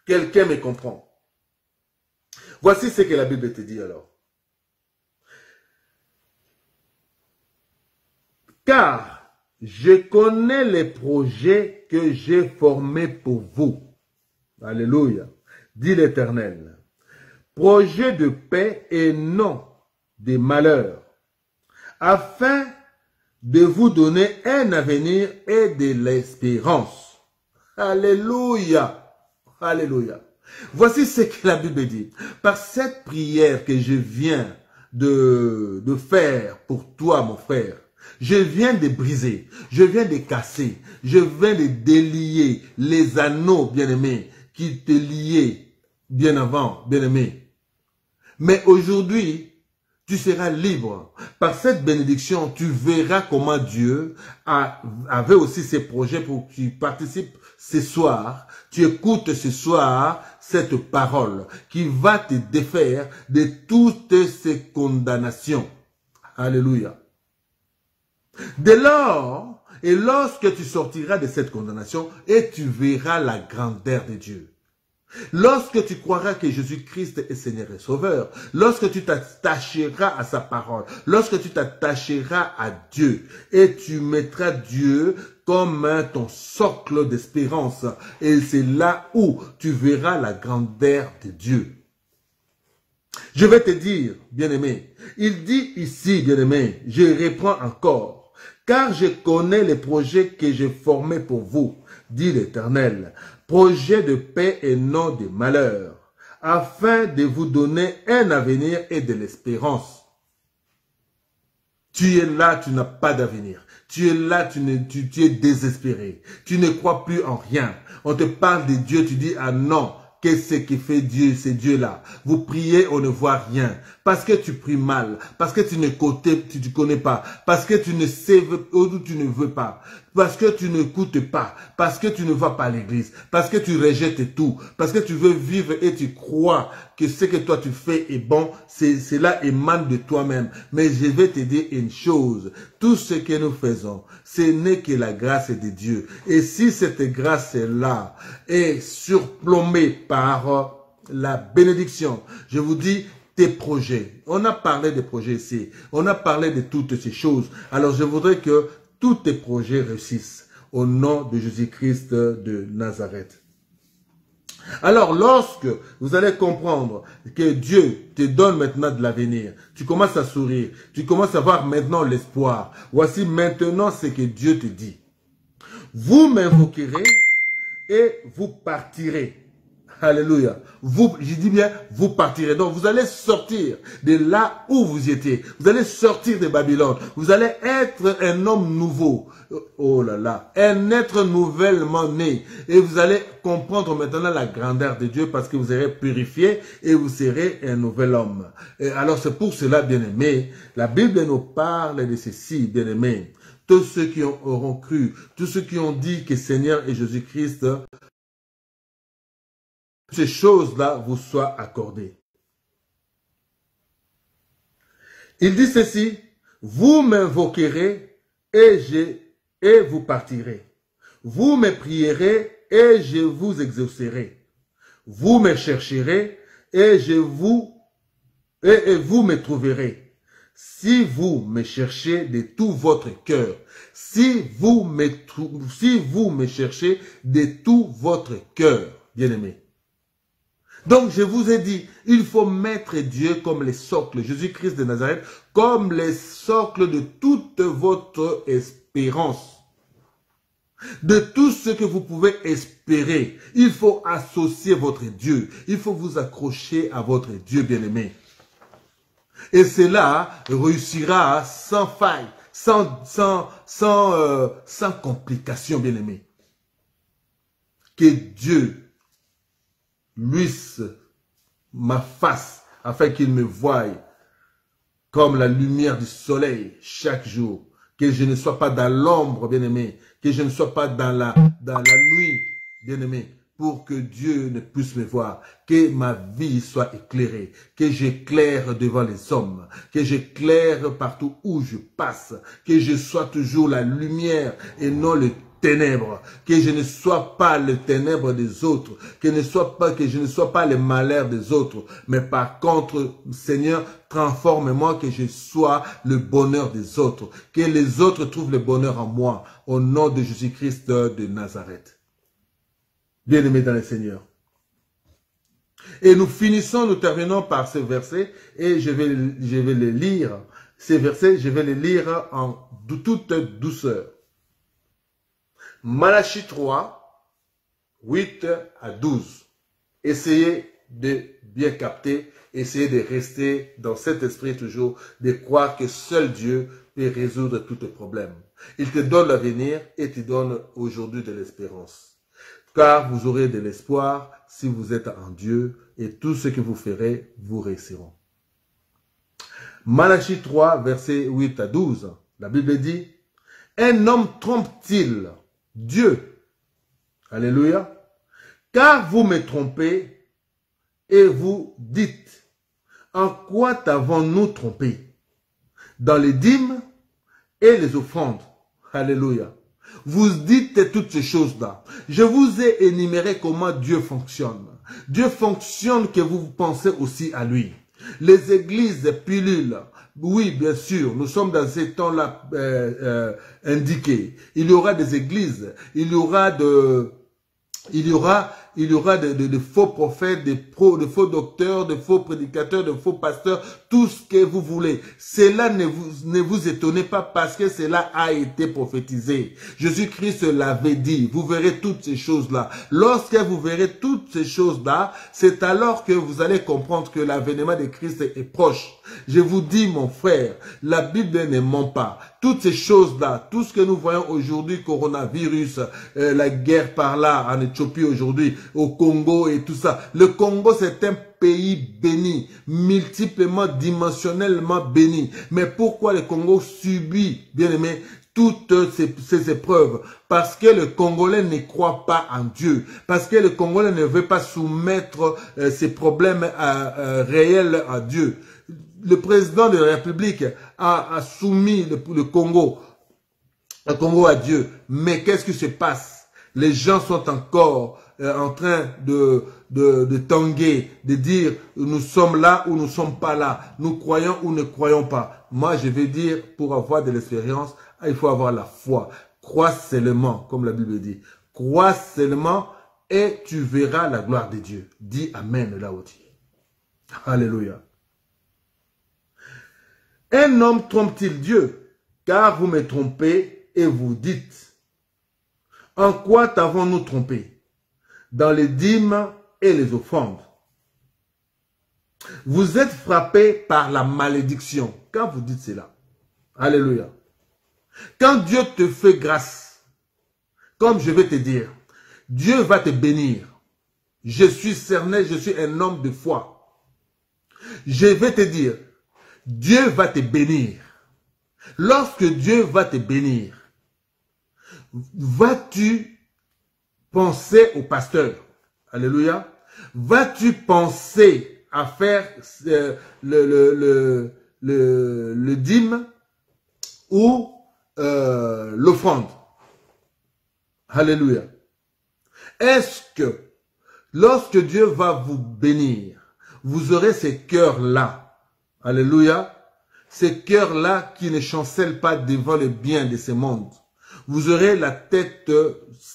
Quelqu'un me comprend. Voici ce que la Bible te dit alors. Car je connais les projets que j'ai formés pour vous. Alléluia. Dit l'Éternel. Projet de paix et non de malheur, afin de vous donner un avenir et de l'espérance. Alléluia. Alléluia. Voici ce que la Bible dit. Par cette prière que je viens de faire pour toi, mon frère, je viens de briser, je viens de casser, je viens de délier les anneaux, bien-aimés, qui te liaient bien avant, bien-aimés. Mais aujourd'hui, tu seras libre. Par cette bénédiction, tu verras comment Dieu avait aussi ses projets pour que tu participes ce soir. Tu écoutes ce soir cette parole qui va te défaire de toutes ces condamnations. Alléluia. Dès lors, et lorsque tu sortiras de cette condamnation, et tu verras la grandeur de Dieu. Lorsque tu croiras que Jésus-Christ est Seigneur et Sauveur, lorsque tu t'attacheras à sa parole, lorsque tu t'attacheras à Dieu et tu mettras Dieu comme ton socle d'espérance, et c'est là où tu verras la grandeur de Dieu. Je vais te dire, bien-aimé, il dit ici, bien-aimé, je reprends encore, car je connais les projets que j'ai formés pour vous, dit l'Éternel. Projet de paix et non de malheur, afin de vous donner un avenir et de l'espérance. Tu es là, tu n'as pas d'avenir. Tu es là, tu es désespéré. Tu ne crois plus en rien. On te parle de Dieu, tu dis, ah non, qu'est-ce qui fait Dieu, c'est Dieu-là. Vous priez, on ne voit rien. Parce que tu pries mal, parce que tu ne connais pas, parce que tu ne sais ou tu ne veux pas, parce que tu n'écoutes pas, parce que tu ne vas pas à l'église, parce que tu rejettes tout, parce que tu veux vivre et tu crois que ce que toi tu fais est bon, cela émane de toi-même. Mais je vais te dire une chose, tout ce que nous faisons, ce n'est que la grâce de Dieu. Et si cette grâce-là est surplombée par la bénédiction, je vous dis, tes projets. On a parlé des projets ici. On a parlé de toutes ces choses. Alors, je voudrais que tous tes projets réussissent au nom de Jésus-Christ de Nazareth. Alors, lorsque vous allez comprendre que Dieu te donne maintenant de l'avenir, tu commences à sourire, tu commences à voir maintenant l'espoir. Voici maintenant ce que Dieu te dit. Vous m'invoquerez et vous partirez. Alléluia. Vous, je dis bien, vous partirez. Donc, vous allez sortir de là où vous étiez. Vous allez sortir de Babylone. Vous allez être un homme nouveau. Oh là là. Un être nouvellement né. Et vous allez comprendre maintenant la grandeur de Dieu parce que vous serez purifié et vous serez un nouvel homme. Et alors, c'est pour cela, bien-aimés, la Bible nous parle de ceci, bien-aimés. Tous ceux qui auront cru, tous ceux qui ont dit que Seigneur et Jésus-Christ, ces choses-là vous soient accordées. Il dit ceci, vous m'invoquerez et vous partirez. Vous me prierez et je vous exaucerai. Vous me chercherez et vous me trouverez. Si vous me cherchez de tout votre cœur, si vous me cherchez de tout votre cœur, bien-aimés. Donc, je vous ai dit, il faut mettre Dieu comme les socles, Jésus-Christ de Nazareth, comme les socles de toute votre espérance. De tout ce que vous pouvez espérer, il faut associer votre Dieu. Il faut vous accrocher à votre Dieu bien-aimé. Et cela réussira sans faille, sans complication bien-aimé. Que Dieu luisse ma face afin qu'il me voie comme la lumière du soleil chaque jour. Que je ne sois pas dans l'ombre, bien-aimé. Que je ne sois pas dans la nuit, bien-aimé. Pour que Dieu ne puisse me voir. Que ma vie soit éclairée. Que j'éclaire devant les hommes. Que j'éclaire partout où je passe. Que je sois toujours la lumière et non le ténèbres, que je ne sois pas le ténèbre des autres, que je ne sois pas le malheur des autres, mais par contre, Seigneur, transforme-moi que je sois le bonheur des autres, que les autres trouvent le bonheur en moi, au nom de Jésus-Christ de Nazareth. Bien-aimés dans le Seigneur. Et nous terminons par ce verset, et je vais les lire, ces versets, je vais les lire en toute douceur. Malachie 3, 8 à 12. Essayez de bien capter, essayez de rester dans cet esprit toujours, de croire que seul Dieu peut résoudre tous tes problèmes. Il te donne l'avenir et te donne aujourd'hui de l'espérance. Car vous aurez de l'espoir si vous êtes en Dieu et tout ce que vous ferez, vous réussirez. Malachie 3, versets 8 à 12. La Bible dit, « Un homme trompe-t-il Dieu, alléluia, car vous me trompez et vous dites, en quoi t'avons-nous trompé? Dans les dîmes et les offrandes, alléluia. Vous dites toutes ces choses-là. Je vous ai énuméré comment Dieu fonctionne. Dieu fonctionne que vous pensez aussi à lui. Les églises pilules, oui, bien sûr, nous sommes dans ces temps-là indiqués. Il y aura des églises, il y aura de faux prophètes, de faux docteurs, de faux prédicateurs, de faux pasteurs, tout ce que vous voulez. Cela ne vous étonnez pas parce que cela a été prophétisé. Jésus-Christ l'avait dit. Vous verrez toutes ces choses-là. Lorsque vous verrez toutes ces choses-là, c'est alors que vous allez comprendre que l'avènement de Christ est proche. Je vous dis, mon frère, la Bible ne ment pas. Toutes ces choses-là, tout ce que nous voyons aujourd'hui, coronavirus, la guerre par là, en Éthiopie aujourd'hui, au Congo et tout ça. Le Congo, c'est un pays béni, multiplement, dimensionnellement béni. Mais pourquoi le Congo subit, bien aimé, toutes ces épreuves? Parce que le Congolais ne croit pas en Dieu. Parce que le Congolais ne veut pas soumettre ses problèmes réels à Dieu. Le président de la République a soumis le Congo à Dieu. Mais qu'est-ce qui se passe? Les gens sont encore en train de tanguer, de dire nous sommes là ou nous ne sommes pas là. Nous croyons ou ne croyons pas. Moi, je vais dire, pour avoir de l'expérience, il faut avoir la foi. Crois seulement, comme la Bible dit. Crois seulement et tu verras la gloire de Dieu. Dis Amen là où tu es. Alléluia. Un homme trompe-t-il Dieu? Car vous me trompez et vous dites, en quoi t'avons-nous trompé? Dans les dîmes et les offrandes. Vous êtes frappés par la malédiction. Quand vous dites cela, alléluia. Quand Dieu te fait grâce, comme je vais te dire, Dieu va te bénir. Je suis cerné, je suis un homme de foi. Je vais te dire, Dieu va te bénir. Lorsque Dieu va te bénir, vas-tu penser au pasteur? Alléluia. Vas-tu penser à faire le dîme ou l'offrande? Alléluia. Est-ce que lorsque Dieu va vous bénir, vous aurez ces cœurs-là? Alléluia. Ces cœurs-là qui ne chancellent pas devant le bien de ce monde. Vous aurez la tête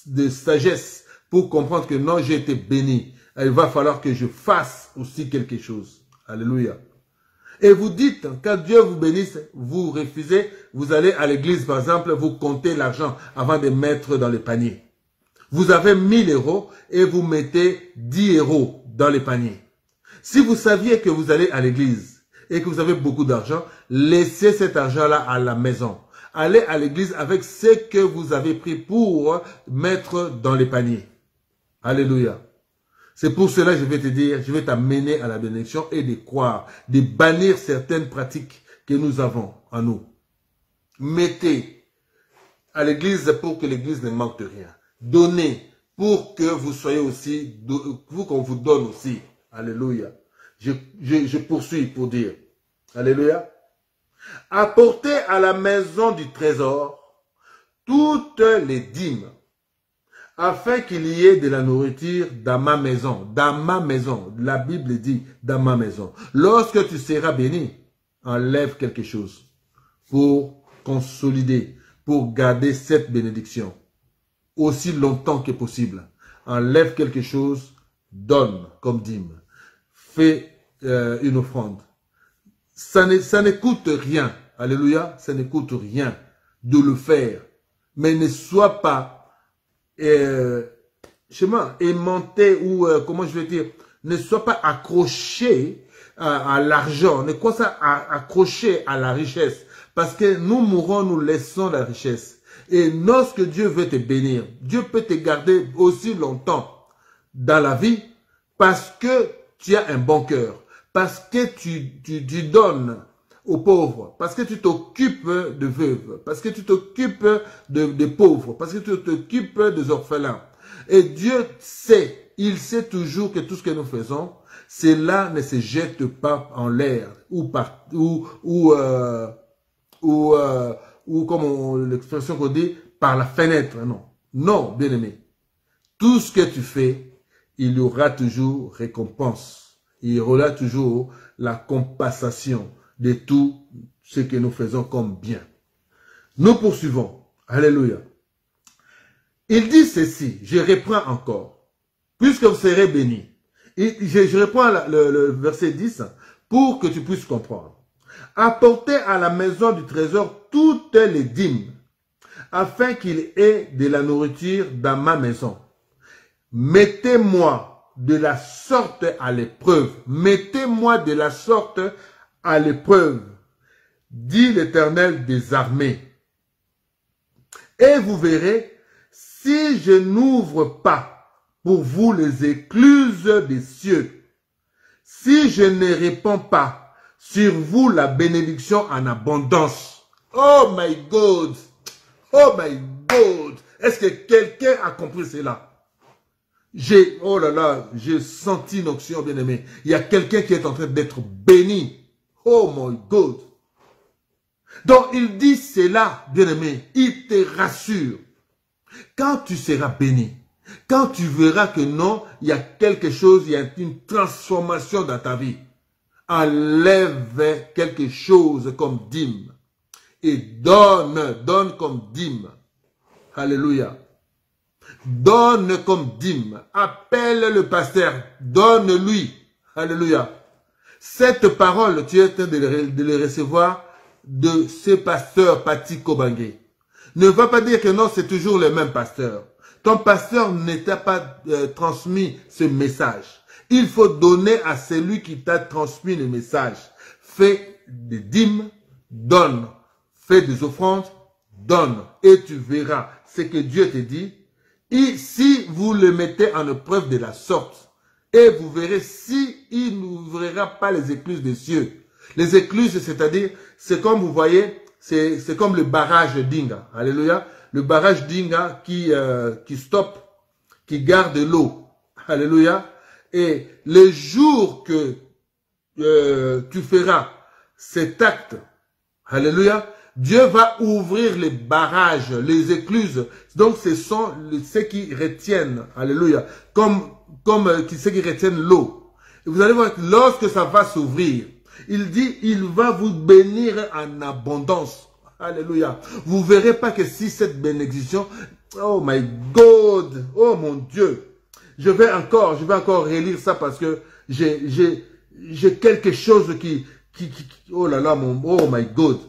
de sagesse pour comprendre que non, j'ai été béni. Il va falloir que je fasse aussi quelque chose. Alléluia. Et vous dites, quand Dieu vous bénisse, vous refusez, vous allez à l'église par exemple, vous comptez l'argent avant de mettre dans le panier. Vous avez 1000 euros et vous mettez 10 euros dans le panier. Si vous saviez que vous allez à l'église et que vous avez beaucoup d'argent, laissez cet argent-là à la maison. Allez à l'église avec ce que vous avez pris pour mettre dans les paniers. Alléluia. C'est pour cela que je vais te dire, je vais t'amener à la bénédiction et de croire, de bannir certaines pratiques que nous avons en nous. Mettez à l'église pour que l'église ne manque de rien. Donnez pour que vous soyez aussi, pour qu'on vous donne aussi. Alléluia. Je poursuis pour dire. Alléluia. Apportez à la maison du trésor toutes les dîmes, afin qu'il y ait de la nourriture dans ma maison. Dans ma maison. La Bible dit dans ma maison. Lorsque tu seras béni, enlève quelque chose pour consolider, pour garder cette bénédiction aussi longtemps que possible. Enlève quelque chose, donne comme dîme. Fais une offrande. Ça ne coûte rien. Alléluia. Ça ne coûte rien de le faire. Mais ne sois pas aimanté ou comment je vais dire, ne sois pas accroché à l'argent, ne sois pas accroché à la richesse, parce que nous mourrons, nous laissons la richesse. Et lorsque Dieu veut te bénir, Dieu peut te garder aussi longtemps dans la vie parce que tu as un bon cœur, parce que tu donnes aux pauvres, parce que tu t'occupes de veuves, parce que tu t'occupes de pauvres, parce que tu t'occupes des orphelins. Et Dieu sait, il sait toujours que tout ce que nous faisons, cela ne se jette pas en l'air ou comme l'expression qu'on dit, par la fenêtre. Non, non, bien aimé. Tout ce que tu fais, il y aura toujours récompense. Il y aura toujours la compensation de tout ce que nous faisons comme bien. Nous poursuivons. Alléluia. Il dit ceci, je reprends encore. Puisque vous serez bénis. Je reprends le verset 10 pour que tu puisses comprendre. Apportez à la maison du trésor toutes les dîmes, afin qu'il ait de la nourriture dans ma maison. Mettez-moi de la sorte à l'épreuve. Mettez-moi de la sorte à l'épreuve, dit l'Éternel des armées. Et vous verrez, si je n'ouvre pas pour vous les écluses des cieux, si je ne répands pas sur vous la bénédiction en abondance. Oh my God! Oh my God! Est-ce que quelqu'un a compris cela? Oh là là, j'ai senti une onction, bien aimé. Il y a quelqu'un qui est en train d'être béni. Oh my God! Donc il dit cela, bien aimé, il te rassure. Quand tu seras béni, quand tu verras que non, il y a quelque chose, il y a une transformation dans ta vie, enlève quelque chose comme dîme et donne comme dîme. Alléluia. Donne comme dîme. Appelle le pasteur, donne-lui. Alléluia. Cette parole, tu es en train de le recevoir de ce pasteur Pati Kobange. Ne va pas dire que non, c'est toujours le même pasteur. Ton pasteur ne t'a pas transmis ce message. Il faut donner à celui qui t'a transmis le message. Fais des dîmes, donne. Fais des offrandes, donne. Et tu verras ce que Dieu te dit. Et si vous le mettez en épreuve de la sorte, et vous verrez si il n'ouvrira pas les écluses des cieux. Les écluses, c'est-à-dire, c'est comme vous voyez, c'est comme le barrage d'Inga. Alléluia. Le barrage d'Inga qui stoppe, qui garde l'eau. Alléluia. Et le jour que tu feras cet acte, alléluia, Dieu va ouvrir les barrages, les écluses. Donc ce sont ceux qui retiennent, alléluia, comme ceux qui retiennent l'eau. Et vous allez voir que lorsque ça va s'ouvrir, il dit, il va vous bénir en abondance. Alléluia. Vous verrez pas que si cette bénédiction, oh my God, oh mon Dieu, je vais encore relire ça parce que j'ai quelque chose qui, oh là là, oh my God.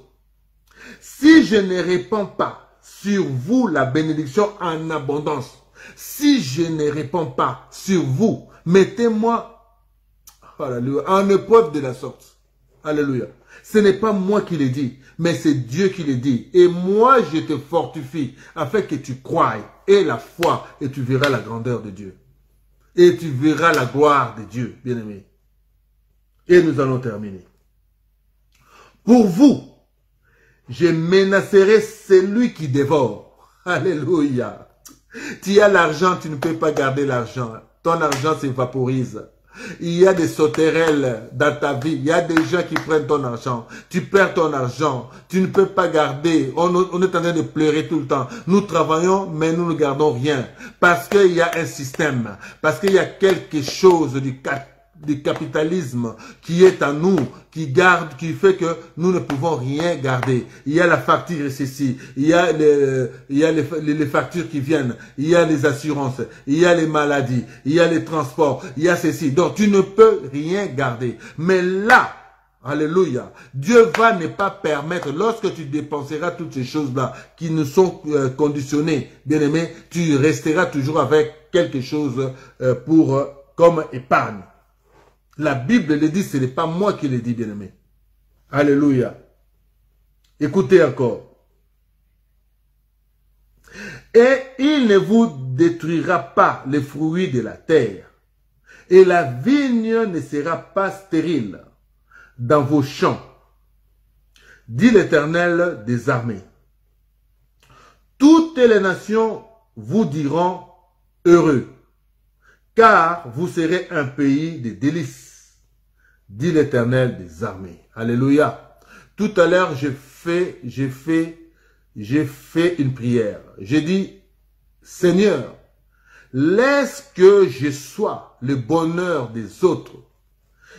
Si je ne répands pas sur vous la bénédiction en abondance, si je ne répands pas sur vous, mettez-moi, alléluia, en épreuve de la sorte. Alléluia. Ce n'est pas moi qui l'ai dit, mais c'est Dieu qui le dit. Et moi, je te fortifie afin que tu croies et la foi et tu verras la grandeur de Dieu. Et tu verras la gloire de Dieu, bien-aimé. Et nous allons terminer. Pour vous, je menacerai celui qui dévore. Alléluia. Tu as l'argent, tu ne peux pas garder l'argent. Ton argent s'évaporise. Il y a des sauterelles dans ta vie. Il y a des gens qui prennent ton argent. Tu perds ton argent. Tu ne peux pas garder. On est en train de pleurer tout le temps. Nous travaillons, mais nous ne gardons rien. Parce qu'il y a un système. Parce qu'il y a quelque chose du capitalisme qui est en nous, qui fait que nous ne pouvons rien garder. Il y a la facture ceci, il y a les factures qui viennent, il y a les assurances, il y a les maladies, il y a les transports, il y a ceci. Donc tu ne peux rien garder. Mais là, alléluia, Dieu va ne pas permettre, lorsque tu dépenseras toutes ces choses-là qui nous sont conditionnées, bien-aimé, tu resteras toujours avec quelque chose comme épargne. La Bible le dit, ce n'est pas moi qui le dis, bien-aimé. Alléluia. Écoutez encore. Et il ne vous détruira pas les fruits de la terre, et la vigne ne sera pas stérile dans vos champs, dit l'Éternel des armées. Toutes les nations vous diront heureux, car vous serez un pays de délices, dit l'Éternel des armées. Alléluia. Tout à l'heure, j'ai fait une prière. J'ai dit, Seigneur, laisse que je sois le bonheur des autres,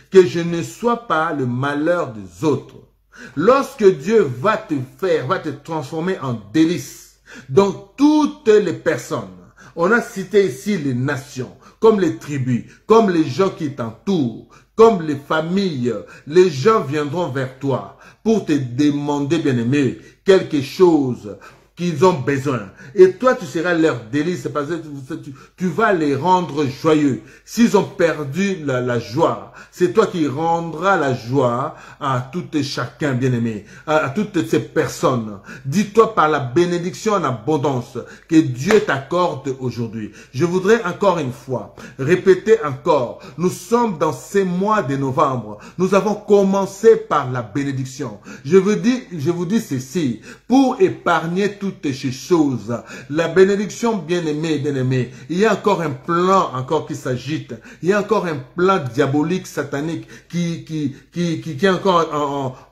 que je ne sois pas le malheur des autres. Lorsque Dieu va te transformer en délice, donc toutes les personnes, on a cité ici les nations, comme les tribus, comme les gens qui t'entourent, comme les familles, les gens viendront vers toi pour te demander, bien-aimé, quelque chose qu'ils ont besoin. Et toi, tu seras leur délice parce que tu vas les rendre joyeux. S'ils ont perdu la joie, c'est toi qui rendras la joie à tout et chacun, bien-aimé, à toutes ces personnes. Dis-toi par la bénédiction en abondance que Dieu t'accorde aujourd'hui. Je voudrais encore une fois répéter encore, nous sommes dans ces mois de novembre. Nous avons commencé par la bénédiction. Je vous dis ceci, pour épargner toutes ces choses. La bénédiction, bien-aimé, bien-aimé, il y a encore un plan qui s'agite. Il y a encore un plan diabolique, satanique qui est encore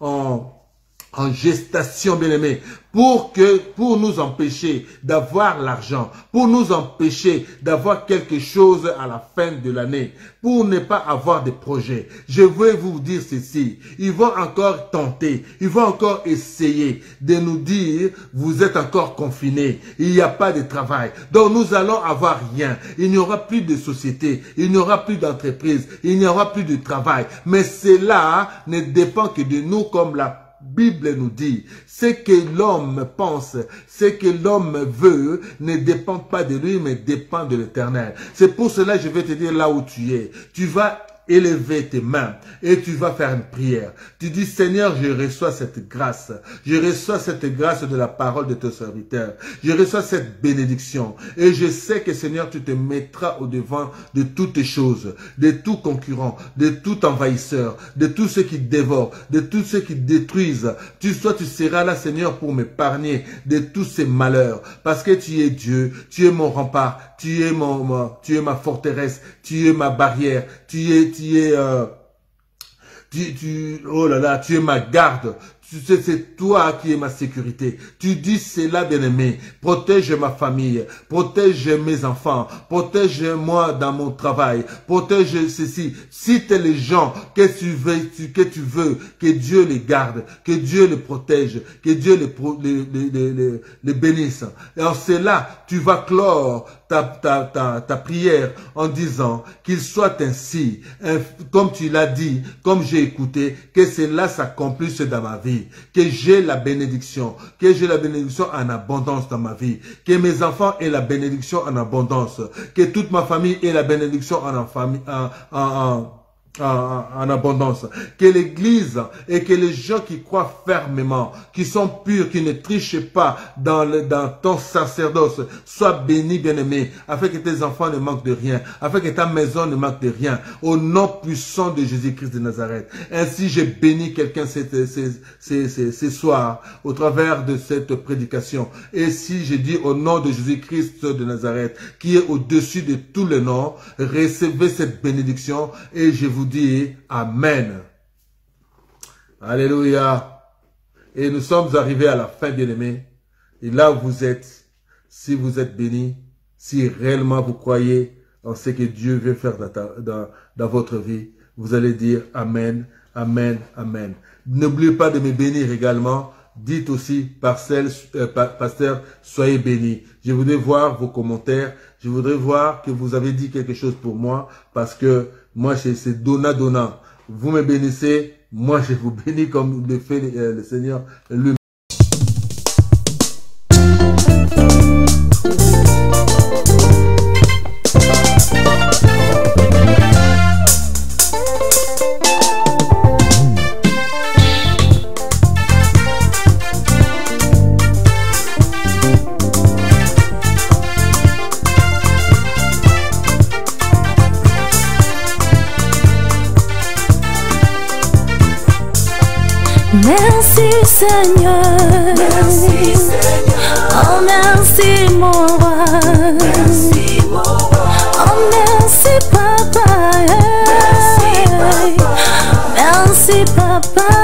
en gestation, bien-aimé, pour nous empêcher d'avoir l'argent, pour nous empêcher d'avoir quelque chose à la fin de l'année, pour ne pas avoir de projets. Je veux vous dire ceci, ils vont encore tenter, ils vont encore essayer de nous dire, vous êtes encore confinés, il n'y a pas de travail, donc nous allons avoir rien, il n'y aura plus de société, il n'y aura plus d'entreprise, il n'y aura plus de travail, mais cela ne dépend que de nous comme Bible nous dit, ce que l'homme pense, ce que l'homme veut, ne dépend pas de lui, mais dépend de l'Éternel. C'est pour cela que je vais te dire là où tu es. Tu vas élever tes mains et tu vas faire une prière. Tu dis, Seigneur, je reçois cette grâce. Je reçois cette grâce de la parole de ton serviteur. Je reçois cette bénédiction. Et je sais que, Seigneur, tu te mettras au-devant de toutes choses, de tout concurrent, de tout envahisseur, de tous ceux qui dévorent, de tous ceux qui détruisent. Tu seras là, Seigneur, pour m'épargner de tous ces malheurs. Parce que tu es Dieu, tu es mon rempart, tu es ma forteresse, tu es ma barrière, tu es ma garde. C'est toi qui es ma sécurité. Tu dis cela, bien-aimé. Protège ma famille, protège mes enfants, protège-moi dans mon travail, protège ceci. Si tu es les gens que tu veux que Dieu les garde, que Dieu les protège, que Dieu les bénisse. Et en cela, tu vas clore ta prière en disant qu'il soit ainsi, comme tu l'as dit, comme j'ai écouté, que cela s'accomplisse dans ma vie. Que j'ai la bénédiction en abondance dans ma vie, que mes enfants aient la bénédiction en abondance, que toute ma famille ait la bénédiction en abondance, que l'église et que les gens qui croient fermement, qui sont purs, qui ne trichent pas dans ton sacerdoce, soient bénis, bien-aimés, afin que tes enfants ne manquent de rien, afin que ta maison ne manque de rien, au nom puissant de Jésus-Christ de Nazareth. Ainsi, j'ai béni quelqu'un ce soir, au travers de cette prédication. Et si j'ai dit au nom de Jésus-Christ de Nazareth, qui est au-dessus de tous les noms, recevez cette bénédiction et je vous dis Amen. Alléluia. Et nous sommes arrivés à la fin, bien-aimés. Et là où vous êtes, si vous êtes bénis, si réellement vous croyez en ce que Dieu veut faire dans votre vie, vous allez dire Amen, Amen, Amen. N'oubliez pas de me bénir également. Dites aussi, pasteur, soyez bénis. Je voudrais voir vos commentaires. Je voudrais voir que vous avez dit quelque chose pour moi, parce que moi, c'est donnant. Vous me bénissez, moi je vous bénis comme le fait le Seigneur lui-même. Merci Seigneur, Merci Seigneur, oh merci mon roi, merci mon roi, oh merci papa, merci papa, merci papa.